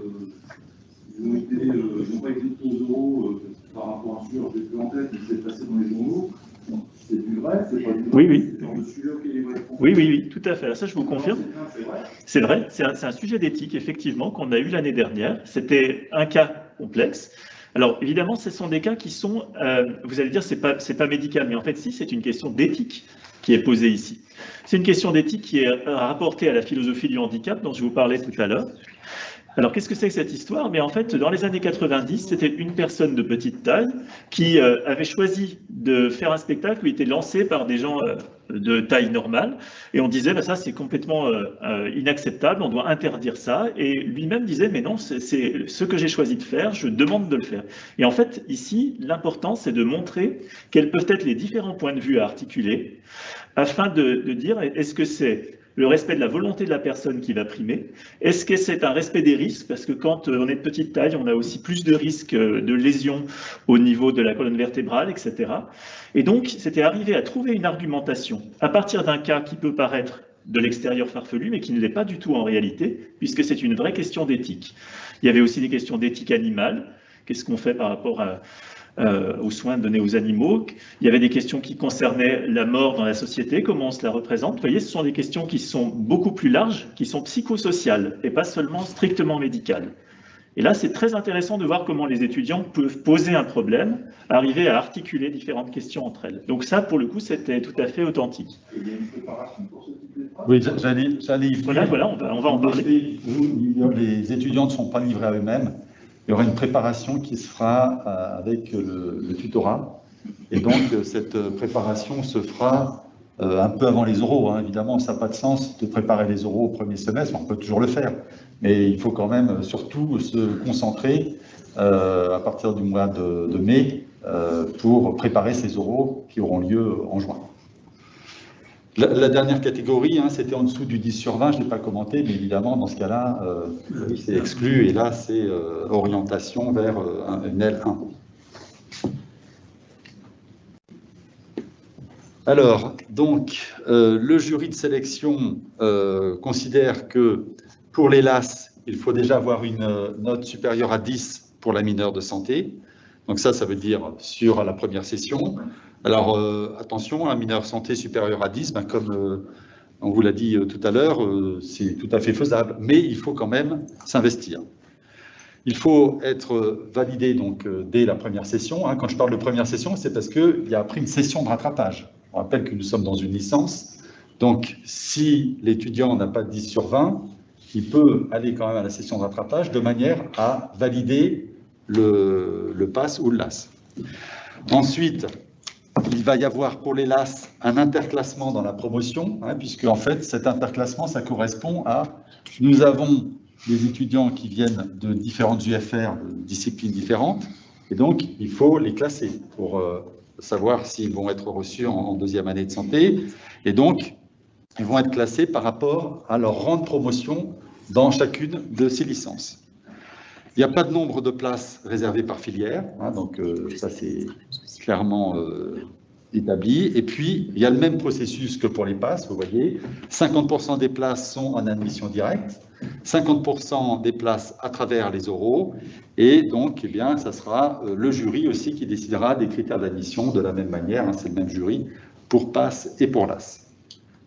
Ils n'ont pas été aux oraux par rapport à sûr, j'ai plus en tête, mais c'est passé dans les journaux. C'est du vrai, c'est pas du vrai. Oui, oui. C'est dans le sujet auquel il va répondre. Oui, oui, oui, tout à fait. Ça, je vous confirme. C'est vrai. C'est vrai, c'est un sujet d'éthique, effectivement, qu'on a eu l'année dernière. C'était un cas complexe. Alors, évidemment, ce sont des cas qui sont, vous allez dire, c'est pas médical, mais en fait, si, c'est une question d'éthique qui est posée ici. C'est une question d'éthique qui est rapportée à la philosophie du handicap dont je vous parlais tout à l'heure. Alors, qu'est-ce que c'est que cette histoire? Mais en fait, dans les années 90, c'était une personne de petite taille qui avait choisi de faire un spectacle où il était lancé par des gens de taille normale. Et on disait, bah, ça, c'est complètement inacceptable, on doit interdire ça. Et lui-même disait, mais non, c'est ce que j'ai choisi de faire, je demande de le faire. Et en fait, ici, l'important, c'est de montrer quels peuvent être les différents points de vue à articuler, afin de dire, est-ce que c'est le respect de la volonté de la personne qui va primer? Est-ce que c'est un respect des risques? Parce que quand on est de petite taille, on a aussi plus de risques de lésions au niveau de la colonne vertébrale, etc. Et donc, c'était arrivé à trouver une argumentation à partir d'un cas qui peut paraître de l'extérieur farfelu, mais qui ne l'est pas du tout en réalité, puisque c'est une vraie question d'éthique. Il y avait aussi des questions d'éthique animale. Qu'est-ce qu'on fait par rapport aux soins donnés aux animaux? Il y avait des questions qui concernaient la mort dans la société, comment on se la représente. Vous voyez, ce sont des questions qui sont beaucoup plus larges, qui sont psychosociales et pas seulement strictement médicales. Et là, c'est très intéressant de voir comment les étudiants peuvent poser un problème, arriver à articuler différentes questions entre elles. Donc ça, pour le coup, c'était tout à fait authentique. Il y a une préparation pour ce type d'épreuve. Oui, j'allais y venir. Voilà, on va en parler. Les étudiants ne sont pas livrés à eux-mêmes. Il y aura une préparation qui se fera avec le tutorat. Et donc, cette préparation se fera un peu avant les oraux. Hein. Évidemment, ça n'a pas de sens de préparer les oraux au premier semestre. On peut toujours le faire. Mais il faut quand même surtout se concentrer à partir du mois de mai pour préparer ces oraux qui auront lieu en juin. La dernière catégorie, hein, c'était en dessous du 10 sur 20, je ne l'ai pas commenté, mais évidemment, dans ce cas-là, c'est exclu, et là, c'est orientation vers une L1. Alors, donc, le jury de sélection considère que pour les LAS, il faut déjà avoir une note supérieure à 10 pour la mineure de santé. Donc ça veut dire sur la première session. Alors, attention, un mineur santé supérieur à 10, ben, comme on vous l'a dit tout à l'heure, c'est tout à fait faisable, mais il faut quand même s'investir. Il faut être validé donc, dès la première session. Hein. Quand je parle de première session, c'est parce qu'il y a après une session de rattrapage. On rappelle que nous sommes dans une licence, donc si l'étudiant n'a pas 10 sur 20, il peut aller quand même à la session de rattrapage de manière à valider le PASS ou le LAS. Ensuite, il va y avoir pour les LAS un interclassement dans la promotion, hein, puisque en fait cet interclassement, ça correspond à, nous avons des étudiants qui viennent de différentes UFR, de disciplines différentes, et donc il faut les classer pour savoir s'ils vont être reçus en deuxième année de santé, et donc ils vont être classés par rapport à leur rang de promotion dans chacune de ces licences. Il n'y a pas de nombre de places réservées par filière, hein, donc ça c'est clairement établi. Et puis, il y a le même processus que pour les PASS, vous voyez, 50% des places sont en admission directe, 50% des places à travers les oraux, et donc, eh bien, ça sera le jury aussi qui décidera des critères d'admission de la même manière, hein, c'est le même jury pour PASS et pour LAS.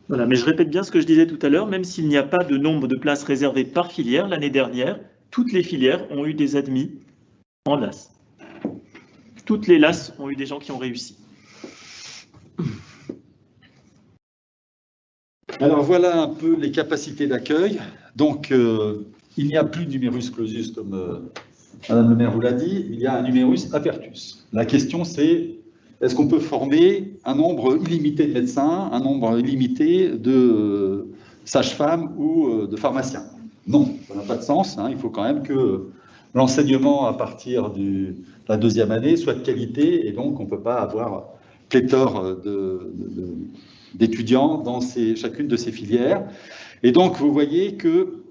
Voilà, mais je répète bien ce que je disais tout à l'heure, même s'il n'y a pas de nombre de places réservées par filière, l'année dernière, toutes les filières ont eu des admis en LAS. Toutes les LAS ont eu des gens qui ont réussi. Alors voilà un peu les capacités d'accueil. Donc il n'y a plus de numerus clausus comme Madame le maire vous l'a dit, il y a un numerus apertus. La question c'est, est-ce qu'on peut former un nombre illimité de médecins, un nombre illimité de sages-femmes ou de pharmaciens? Non, ça n'a pas de sens. Hein. Il faut quand même que l'enseignement à partir de la deuxième année soit de qualité, et donc on ne peut pas avoir pléthore d'étudiants dans chacune de ces filières. Et donc vous voyez que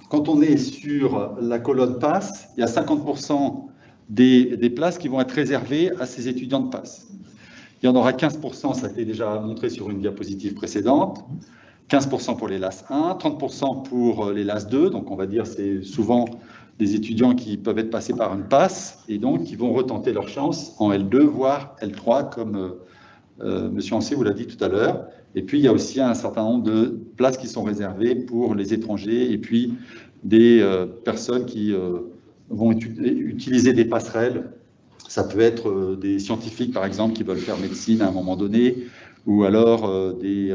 quand on est sur la colonne PASS, il y a 50% des places qui vont être réservées à ces étudiants de PASS. Il y en aura 15%, ça a été déjà montré sur une diapositive précédente, 15% pour les LAS 1, 30% pour les LAS 2, donc on va dire c'est souvent des étudiants qui peuvent être passés par une passe et donc qui vont retenter leur chance en L2, voire L3, comme M. Ancet vous l'a dit tout à l'heure. Et puis, il y a aussi un certain nombre de places qui sont réservées pour les étrangers et puis des personnes qui vont utiliser des passerelles. Ça peut être des scientifiques, par exemple, qui veulent faire médecine à un moment donné, ou alors des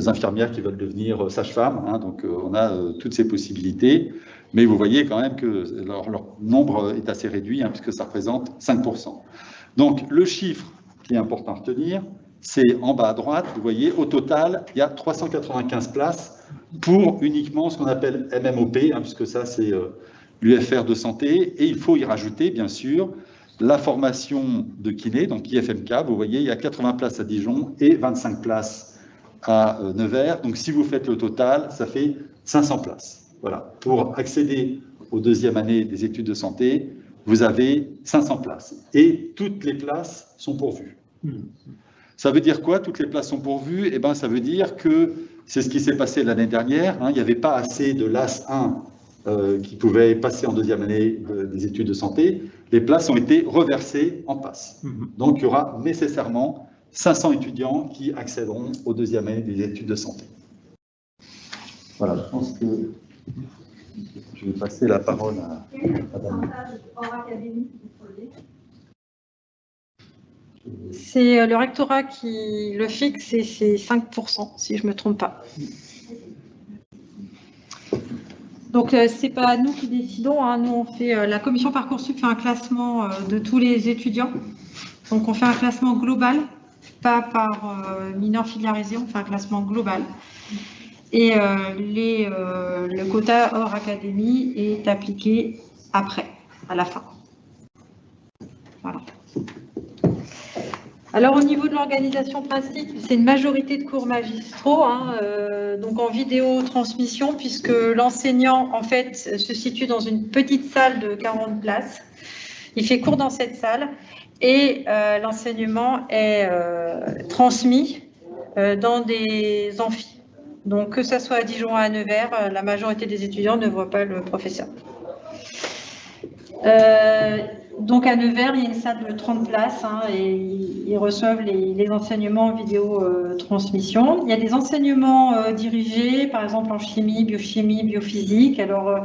infirmières qui veulent devenir sages-femmes. Hein, donc, on a toutes ces possibilités. Mais vous voyez quand même que leur nombre est assez réduit, hein, puisque ça représente 5%. Donc, le chiffre qui est important à retenir, c'est en bas à droite, vous voyez, au total, il y a 395 places pour uniquement ce qu'on appelle MMOP, hein, puisque ça, c'est l'UFR de santé. Et il faut y rajouter, bien sûr, la formation de kiné, donc IFMK. Vous voyez, il y a 80 places à Dijon et 25 places à Nevers. Donc, si vous faites le total, ça fait 500 places. Voilà. Pour accéder aux deuxième année des études de santé, vous avez 500 places. Et toutes les places sont pourvues. Ça veut dire quoi, toutes les places sont pourvues? Eh bien, ça veut dire que c'est ce qui s'est passé l'année dernière. Hein, il n'y avait pas assez de LAS 1 qui pouvaient passer en deuxième année des études de santé. Les places ont été reversées en passe. Donc, il y aura nécessairement 500 étudiants qui accéderont aux deuxième année des études de santé. Voilà, je pense que je vais passer la parole à Madame. C'est le rectorat qui le fixe et c'est 5%, si je ne me trompe pas. Donc, ce n'est pas nous qui décidons. Hein. Nous, on fait, la commission Parcoursup fait un classement de tous les étudiants. Donc, on fait un classement global, pas par mineur filiarisé, on fait un classement global. Et le quota hors académie est appliqué après, à la fin. Voilà. Alors, au niveau de l'organisation pratique, c'est une majorité de cours magistraux, hein, donc en vidéo transmission, puisque l'enseignant, en fait, se situe dans une petite salle de 40 places. Il fait cours dans cette salle et l'enseignement est transmis dans des amphis. Donc, que ce soit à Dijon ou à Nevers, la majorité des étudiants ne voient pas le professeur. Donc, à Nevers, il y a une salle de 30 places hein, et ils reçoivent les enseignements en vidéo transmission. Il y a des enseignements dirigés, par exemple en chimie, biophysique. Alors,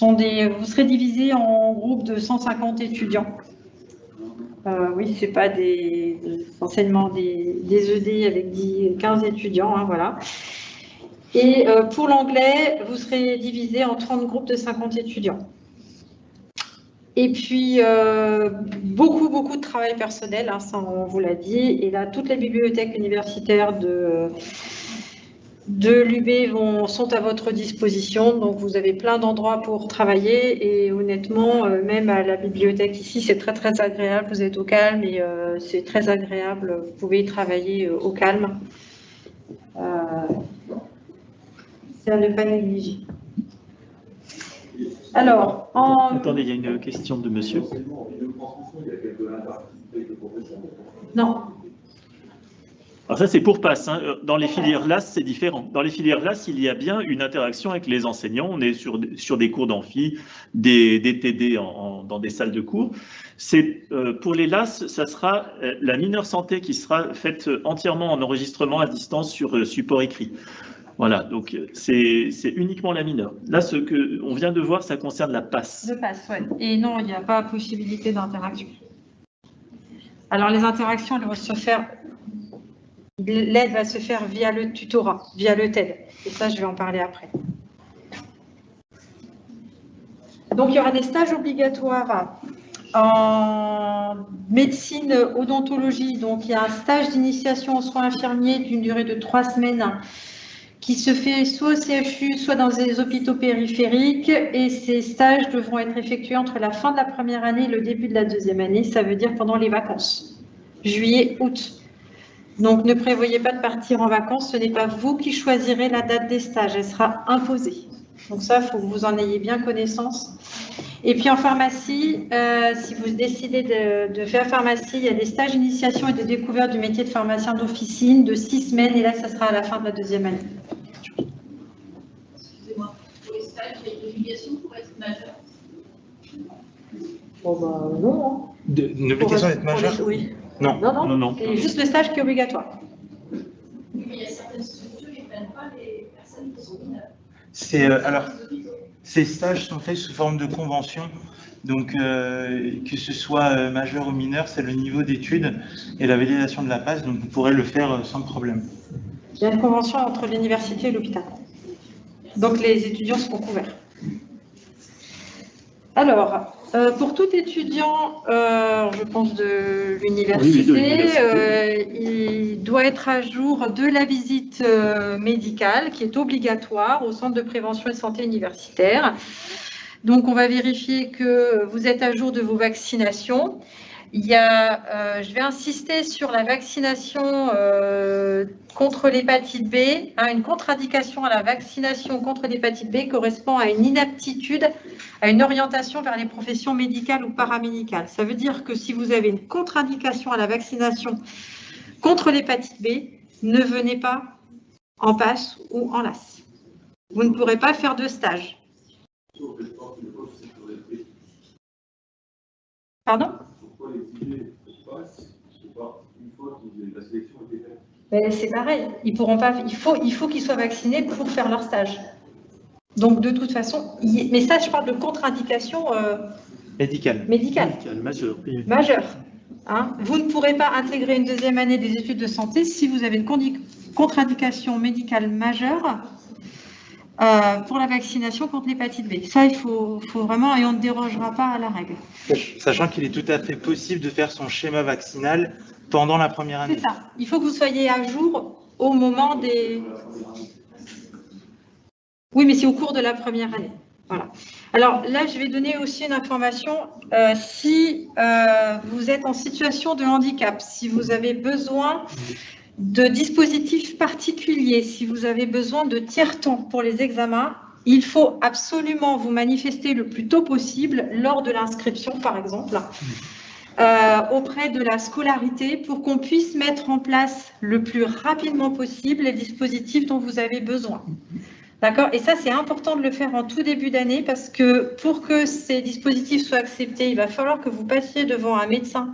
vous serez divisés en groupes de 150 étudiants. Oui, ce n'est pas des enseignements des ED avec 15 étudiants, hein, voilà. Et pour l'anglais, vous serez divisés en 30 groupes de 50 étudiants. Et puis, beaucoup de travail personnel, hein, ça on vous l'a dit. Et là, toutes les bibliothèques universitaires de l'UB sont à votre disposition. Donc, vous avez plein d'endroits pour travailler. Et honnêtement, même à la bibliothèque ici, c'est très, très agréable. Vous êtes au calme et c'est très agréable. Vous pouvez y travailler au calme. C'est à ne pas négliger. Alors, Attendez, il y a une question de monsieur. Non. Alors ça, c'est pour PASS. Hein. Dans les filières LAS, c'est différent. Dans les filières LAS, il y a bien une interaction avec les enseignants. On est sur des cours d'amphi, des TD dans des salles de cours. Pour les LAS, ça sera la mineure santé qui sera faite entièrement en enregistrement à distance sur support écrit. Voilà, donc c'est uniquement la mineure. Là, ce qu'on vient de voir, ça concerne la PASS. Le PASS, oui. Et non, il n'y a pas possibilité d'interaction. Alors, les interactions, elles vont se faire... L'aide va se faire via le tutorat, via le TED. Et ça, je vais en parler après. Donc, il y aura des stages obligatoires en médecine odontologie. Donc, il y a un stage d'initiation en soins infirmiers d'une durée de 3 semaines qui se fait soit au CHU, soit dans des hôpitaux périphériques. Et ces stages devront être effectués entre la fin de la première année et le début de la deuxième année. Ça veut dire pendant les vacances, juillet, août. Donc, ne prévoyez pas de partir en vacances. Ce n'est pas vous qui choisirez la date des stages. Elle sera imposée. Donc ça, il faut que vous en ayez bien connaissance. Et puis en pharmacie, si vous décidez de faire pharmacie, il y a des stages d'initiation et de découverte du métier de pharmacien d'officine de 6 semaines. Et là, ça sera à la fin de la deuxième année. Excusez-moi, pour les stages, qu'il y a une obligation pour être majeur? Bon, bah, non. Hein. Une obligation d'être majeur? Oui. Non. Non. C'est juste le stage qui est obligatoire. Mais il y a certaines structures qui ne prennent pas les personnes qui sont mineures. Alors, ces stages sont faits sous forme de convention. Donc, que ce soit majeur ou mineur, c'est le niveau d'études et la validation de la passe. Donc, vous pourrez le faire sans problème. Il y a une convention entre l'université et l'hôpital. Donc, les étudiants seront couverts. Alors, pour tout étudiant, je pense de l'université, il doit être à jour de la visite médicale qui est obligatoire au centre de prévention et santé universitaire. Donc, on va vérifier que vous êtes à jour de vos vaccinations. Il y a, je vais insister sur la vaccination contre l'hépatite B. Une contre-indication à la vaccination contre l'hépatite B correspond à une inaptitude, à une orientation vers les professions médicales ou paramédicales. Ça veut dire que si vous avez une contre-indication à la vaccination contre l'hépatite B, ne venez pas en PASS ou en LAS. Vous ne pourrez pas faire de stage. Pardon ? C'est pareil, ils pourront pas. Il faut qu'ils soient vaccinés pour faire leur stage. Donc de toute façon, mais ça, je parle de contre-indication médicale. Majeure. Hein. Vous ne pourrez pas intégrer une deuxième année des études de santé si vous avez une contre-indication médicale majeure pour la vaccination contre l'hépatite B. Ça, il faut vraiment, et on ne dérogera pas à la règle. Sachant qu'il est tout à fait possible de faire son schéma vaccinal pendant la première année. C'est ça. Il faut que vous soyez à jour au moment des... Oui, mais c'est au cours de la première année. Voilà. Alors là, je vais donner aussi une information. Si vous êtes en situation de handicap, si vous avez besoin de dispositifs particuliers, si vous avez besoin de tiers-temps pour les examens, il faut absolument vous manifester le plus tôt possible lors de l'inscription, par exemple, auprès de la scolarité pour qu'on puisse mettre en place le plus rapidement possible les dispositifs dont vous avez besoin. D'accord ? Et ça, c'est important de le faire en tout début d'année parce que pour que ces dispositifs soient acceptés, il va falloir que vous passiez devant un médecin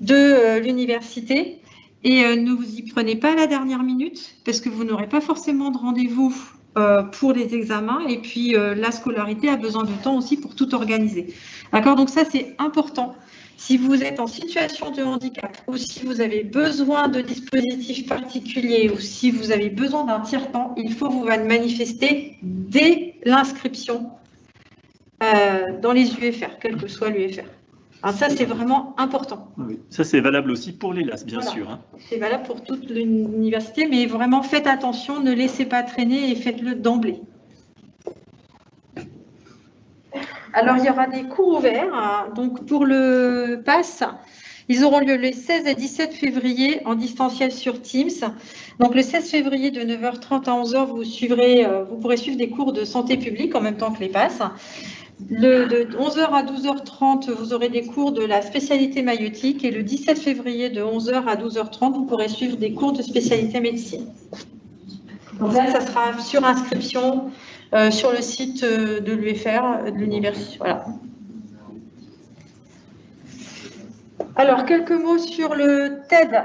de l'université. Et ne vous y prenez pas à la dernière minute parce que vous n'aurez pas forcément de rendez-vous pour les examens. Et puis, la scolarité a besoin de temps aussi pour tout organiser. D'accord ? Donc ça, c'est important. Si vous êtes en situation de handicap ou si vous avez besoin de dispositifs particuliers ou si vous avez besoin d'un tiers-temps, il faut vous manifester dès l'inscription dans les UFR, quel que soit l'UFR. Alors ça, c'est vraiment important. Oui. Ça, c'est valable aussi pour les LAS, bien sûr. Hein. C'est valable pour toute l'université, mais vraiment faites attention, ne laissez pas traîner et faites-le d'emblée. Alors, il y aura des cours ouverts. Hein. Donc, pour le PASS, ils auront lieu les 16 et 17 février en distanciel sur Teams. Donc, le 16 février de 9h30 à 11h, vous pourrez suivre des cours de santé publique en même temps que les PASS. De 11h à 12h30, vous aurez des cours de la spécialité maïeutique et le 17 février de 11h à 12h30, vous pourrez suivre des cours de spécialité médecine. Donc là, ça sera sur inscription sur le site de l'UFR, de l'université. Voilà. Alors, quelques mots sur le TED.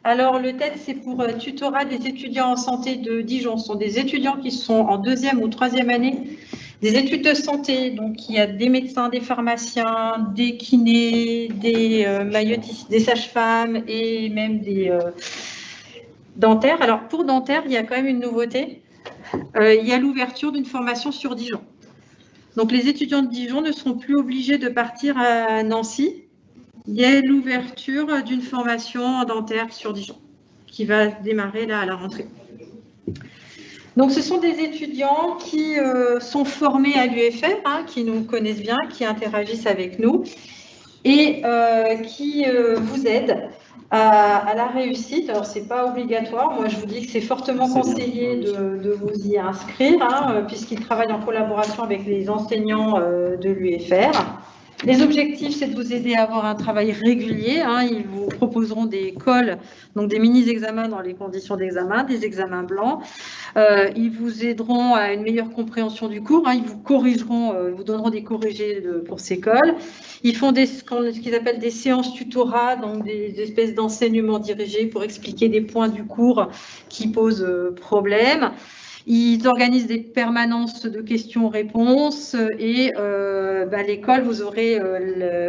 Alors, le TED, c'est pour tutorat des étudiants en santé de Dijon. Ce sont des étudiants qui sont en deuxième ou troisième année des études de santé. Donc, il y a des médecins, des pharmaciens, des kinés, des maïeutistes, des sages-femmes et même des dentaires. Alors, pour dentaires, il y a quand même une nouveauté. Il y a l'ouverture d'une formation sur Dijon. Donc, les étudiants de Dijon ne seront plus obligés de partir à Nancy. Il y a l'ouverture d'une formation en dentaire sur Dijon qui va démarrer là à la rentrée. Donc, ce sont des étudiants qui sont formés à l'UFR, hein, qui nous connaissent bien, qui interagissent avec nous et qui vous aident à la réussite. Alors, ce n'est pas obligatoire. Moi, je vous dis que c'est fortement conseillé de vous y inscrire, hein, puisqu'ils travaillent en collaboration avec les enseignants de l'UFR. Les objectifs, c'est de vous aider à avoir un travail régulier. Hein. Ils vous proposeront des cols, donc des mini-examens dans les conditions d'examen, des examens blancs. Ils vous aideront à une meilleure compréhension du cours. Hein. Ils vous corrigeront, vous donneront des corrigés pour ces cols. Ils font ce qu'ils appellent des séances tutorat, donc des espèces d'enseignements dirigés pour expliquer des points du cours qui posent problème. Ils organisent des permanences de questions-réponses et à l'école, vous aurez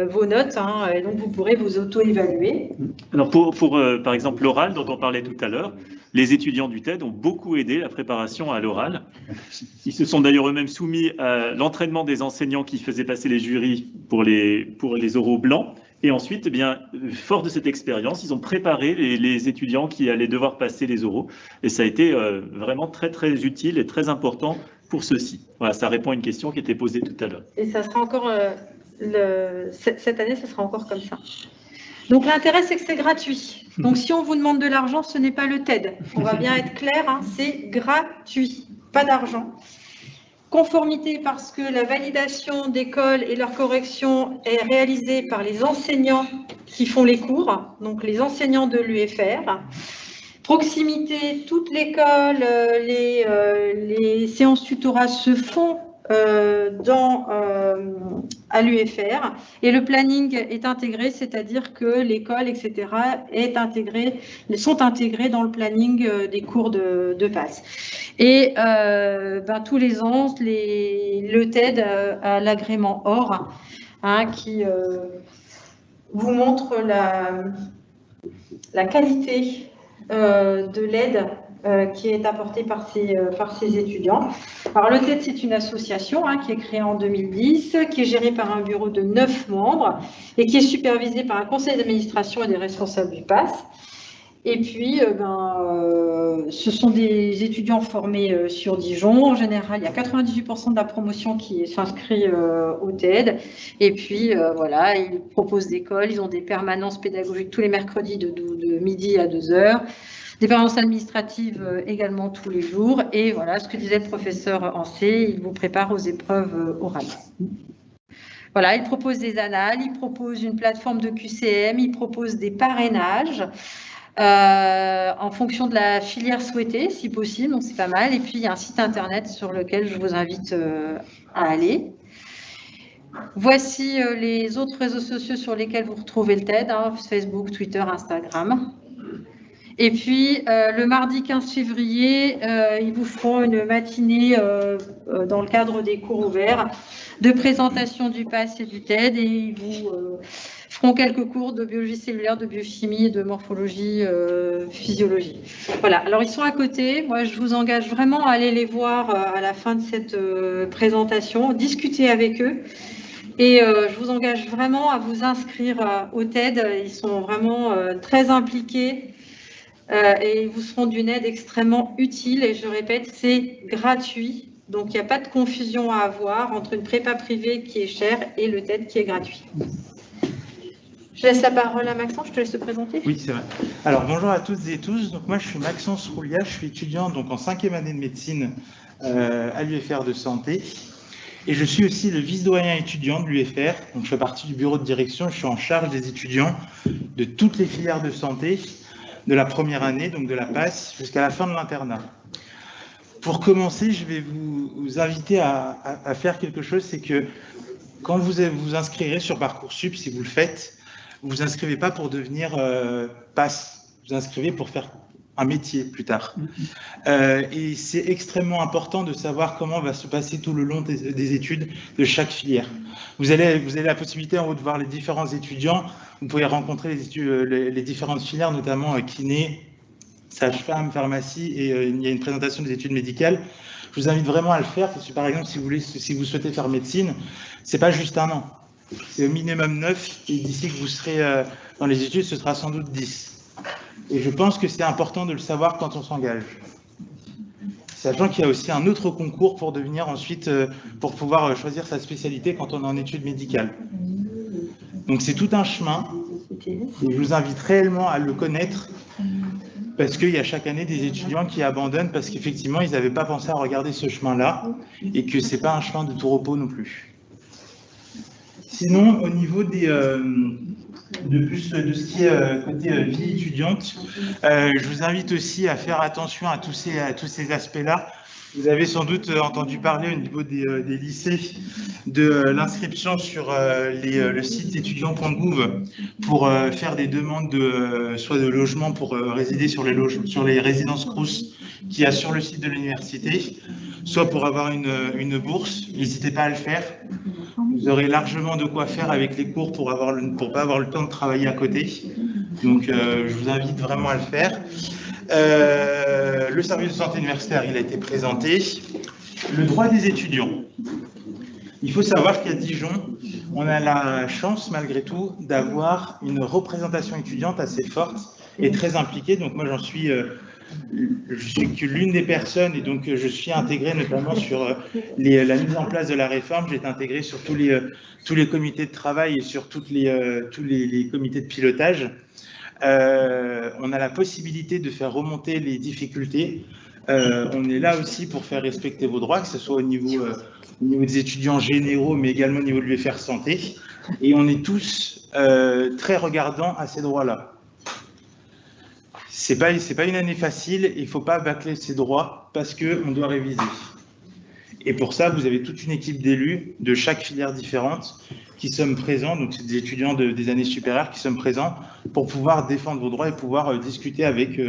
vos notes, hein, et donc vous pourrez vous auto-évaluer. Alors par exemple l'oral dont on parlait tout à l'heure, les étudiants du TED ont beaucoup aidé la préparation à l'oral. Ils se sont d'ailleurs eux-mêmes soumis à l'entraînement des enseignants qui faisaient passer les jurys pour les oraux blancs. Et ensuite, eh bien, fort de cette expérience, ils ont préparé les étudiants qui allaient devoir passer les oraux. Et ça a été vraiment très, très utile et très important pour ceux-ci. Voilà, ça répond à une question qui était posée tout à l'heure. Et ça sera encore, cette année, ça sera encore comme ça. Donc l'intérêt, c'est que c'est gratuit. Donc si on vous demande de l'argent, ce n'est pas le TED. On va bien être clair, hein, c'est gratuit, pas d'argent. Conformité parce que la validation d'école et leur correction est réalisée par les enseignants qui font les cours, donc les enseignants de l'UFR. Proximité, toute l'école, les séances tutorat se font à l'UFR et le planning est intégré, c'est-à-dire que l'école, etc., sont intégrés dans le planning des cours de PASS. Et tous les ans, le TED a l'agrément OR, hein, qui vous montre la qualité de l'aide qui est apportée par ces étudiants. Alors le TED, c'est une association, hein, qui est créée en 2010, qui est gérée par un bureau de 9 membres et qui est supervisée par un conseil d'administration et des responsables du PASS. Et puis, ce sont des étudiants formés sur Dijon. En général, il y a 98% de la promotion qui s'inscrit au TED. Et puis, voilà, ils proposent des cols, ils ont des permanences pédagogiques tous les mercredis de midi à 2h. Des permanences administratives également tous les jours. Et voilà, ce que disait le professeur Ancet, il vous prépare aux épreuves orales. Voilà, il propose des annales, il propose une plateforme de QCM, il propose des parrainages en fonction de la filière souhaitée, si possible, donc c'est pas mal. Et puis, il y a un site internet sur lequel je vous invite à aller. Voici les autres réseaux sociaux sur lesquels vous retrouvez le TED, hein, Facebook, Twitter, Instagram. Et puis, le mardi 15 février, ils vous feront une matinée dans le cadre des cours ouverts de présentation du PASS et du TED et ils vous feront quelques cours de biologie cellulaire, de biochimie, de morphologie, physiologie. Voilà, alors ils sont à côté. Moi, je vous engage vraiment à aller les voir à la fin de cette présentation, discuter avec eux. Et je vous engage vraiment à vous inscrire au TED. Ils sont vraiment très impliqués. Et ils vous seront d'une aide extrêmement utile. Et je répète, c'est gratuit. Donc, il n'y a pas de confusion à avoir entre une prépa privée qui est chère et le TED qui est gratuit. Je laisse la parole à Maxence, je te laisse te présenter. Oui, c'est vrai. Alors, bonjour à toutes et tous. Donc, moi, je suis Maxence Roulia, je suis étudiant donc, en 5e année de médecine à l'UFR de santé. Et je suis aussi le vice-doyen étudiant de l'UFR. Donc, je fais partie du bureau de direction. Je suis en charge des étudiants de toutes les filières de santé, de la première année, donc de la PASS, jusqu'à la fin de l'internat. Pour commencer, je vais vous inviter à faire quelque chose, c'est que quand vous vous inscrirez sur Parcoursup, si vous le faites, vous ne vous inscrivez pas pour devenir PASS, vous vous inscrivez pour faire un métier plus tard. Et c'est extrêmement important de savoir comment va se passer tout le long des études de chaque filière. Vous avez la possibilité en haut de voir les différents étudiants, vous pouvez rencontrer les différentes filières, notamment kiné, sage-femme, pharmacie, et il y a une présentation des études médicales. Je vous invite vraiment à le faire, parce que par exemple, si vous souhaitez faire médecine, c'est pas juste un an, c'est au minimum 9, et d'ici que vous serez dans les études, ce sera sans doute 10. Et je pense que c'est important de le savoir quand on s'engage. Sachant qu'il y a aussi un autre concours pour devenir ensuite, pour pouvoir choisir sa spécialité quand on est en études médicales. Donc c'est tout un chemin, et je vous invite réellement à le connaître, parce qu'il y a chaque année des étudiants qui abandonnent parce qu'effectivement, ils n'avaient pas pensé à regarder ce chemin-là, et que ce n'est pas un chemin de tout repos non plus. Sinon, au niveau de ce qui est côté vie étudiante, je vous invite aussi à faire attention à tous ces aspects-là. Vous avez sans doute entendu parler au niveau des lycées de l'inscription sur le site étudiant.gouv pour faire des demandes soit de logement pour résider sur les résidences Crous qu'il y a sur le site de l'université, soit pour avoir une bourse. N'hésitez pas à le faire. Vous aurez largement de quoi faire avec les cours pour pas avoir le temps de travailler à côté. Donc, je vous invite vraiment à le faire. Le service de santé universitaire, il a été présenté. Le droit des étudiants. Il faut savoir qu'à Dijon, on a la chance, malgré tout, d'avoir une représentation étudiante assez forte et très impliquée. Donc, moi, je suis que l'une des personnes, et donc je suis intégré notamment sur la mise en place de la réforme. J'ai été intégré sur tous les comités de travail et sur tous les comités de pilotage. On a la possibilité de faire remonter les difficultés. On est là aussi pour faire respecter vos droits, que ce soit au niveau des étudiants généraux, mais également au niveau de l'UFR Santé. Et on est tous très regardants à ces droits-là. C'est pas une année facile, il ne faut pas bâcler ses droits parce qu'on doit réviser. Et pour ça, vous avez toute une équipe d'élus de chaque filière différente qui sommes présents, donc c'est des étudiants des années supérieures qui sommes présents pour pouvoir défendre vos droits et pouvoir discuter avec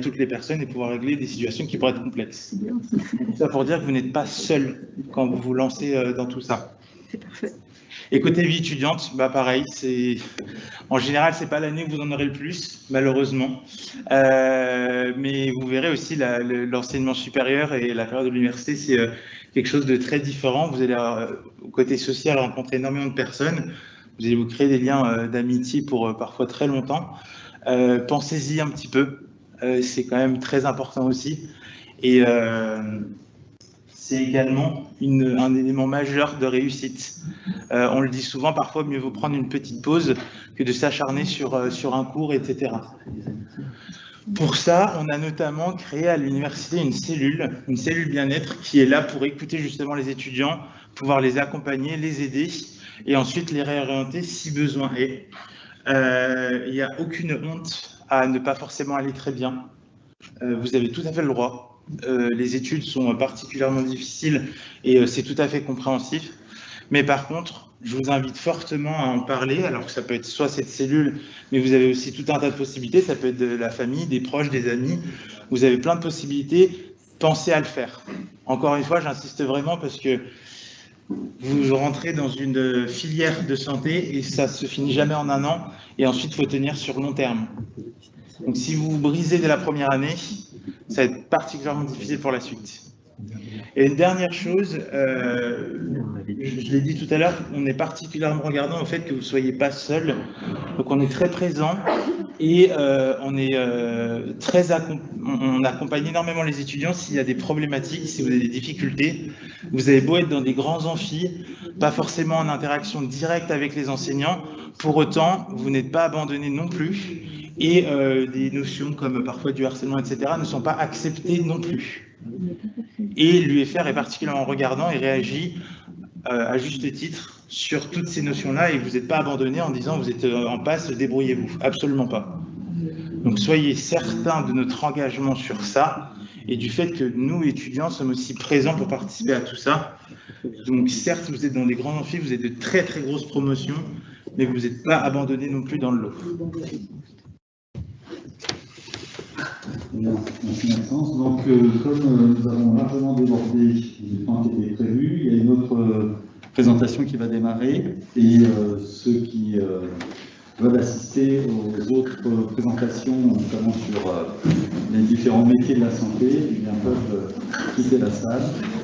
toutes les personnes et pouvoir régler des situations qui pourraient être complexes. Tout ça pour dire que vous n'êtes pas seul quand vous vous lancez dans tout ça. C'est parfait. Et côté vie étudiante, pareil, en général, c'est pas l'année où vous en aurez le plus, malheureusement. Mais vous verrez aussi l'enseignement supérieur et la période de l'université, c'est quelque chose de très différent. Vous allez, au côté social, rencontrer énormément de personnes. Vous allez vous créer des liens d'amitié pour parfois très longtemps. Pensez-y un petit peu. C'est quand même très important aussi. Et c'est également un élément majeur de réussite. On le dit souvent, parfois mieux vaut prendre une petite pause que de s'acharner sur un cours, etc. Pour ça, on a notamment créé à l'université une cellule bien-être qui est là pour écouter justement les étudiants, pouvoir les accompagner, les aider et ensuite les réorienter si besoin est. Il n'y a aucune honte à ne pas forcément aller très bien. Vous avez tout à fait le droit. Les études sont particulièrement difficiles et c'est tout à fait compréhensif. Mais par contre, je vous invite fortement à en parler, alors que ça peut être soit cette cellule, mais vous avez aussi tout un tas de possibilités. Ça peut être de la famille, des proches, des amis. Vous avez plein de possibilités. Pensez à le faire. Encore une fois, j'insiste vraiment parce que vous rentrez dans une filière de santé et ça se finit jamais en un an. Et ensuite, il faut tenir sur long terme. Donc, si vous brisez dès la première année, ça va être particulièrement difficile pour la suite. Et une dernière chose, je l'ai dit tout à l'heure, on est particulièrement regardant au fait que vous ne soyez pas seul. Donc on est très présent et on accompagne énormément les étudiants s'il y a des problématiques, si vous avez des difficultés. Vous avez beau être dans des grands amphis, pas forcément en interaction directe avec les enseignants, pour autant, vous n'êtes pas abandonné non plus. Et des notions comme parfois du harcèlement, etc. ne sont pas acceptées non plus. Et l'UFR est particulièrement regardant et réagit à juste titre sur toutes ces notions-là et vous n'êtes pas abandonné en disant vous êtes en passe, débrouillez-vous. Absolument pas. Donc soyez certains de notre engagement sur ça et du fait que nous, étudiants, sommes aussi présents pour participer à tout ça. Donc certes, vous êtes dans des grands amphis, vous êtes de très très grosses promotions, mais vous n'êtes pas abandonnés non plus dans le lot. Bien, merci Maxence. Donc, comme nous avons largement débordé du temps qui était prévu, il y a une autre présentation qui va démarrer et ceux qui veulent assister aux autres présentations, notamment sur les différents métiers de la santé, eh bien, peuvent quitter la salle.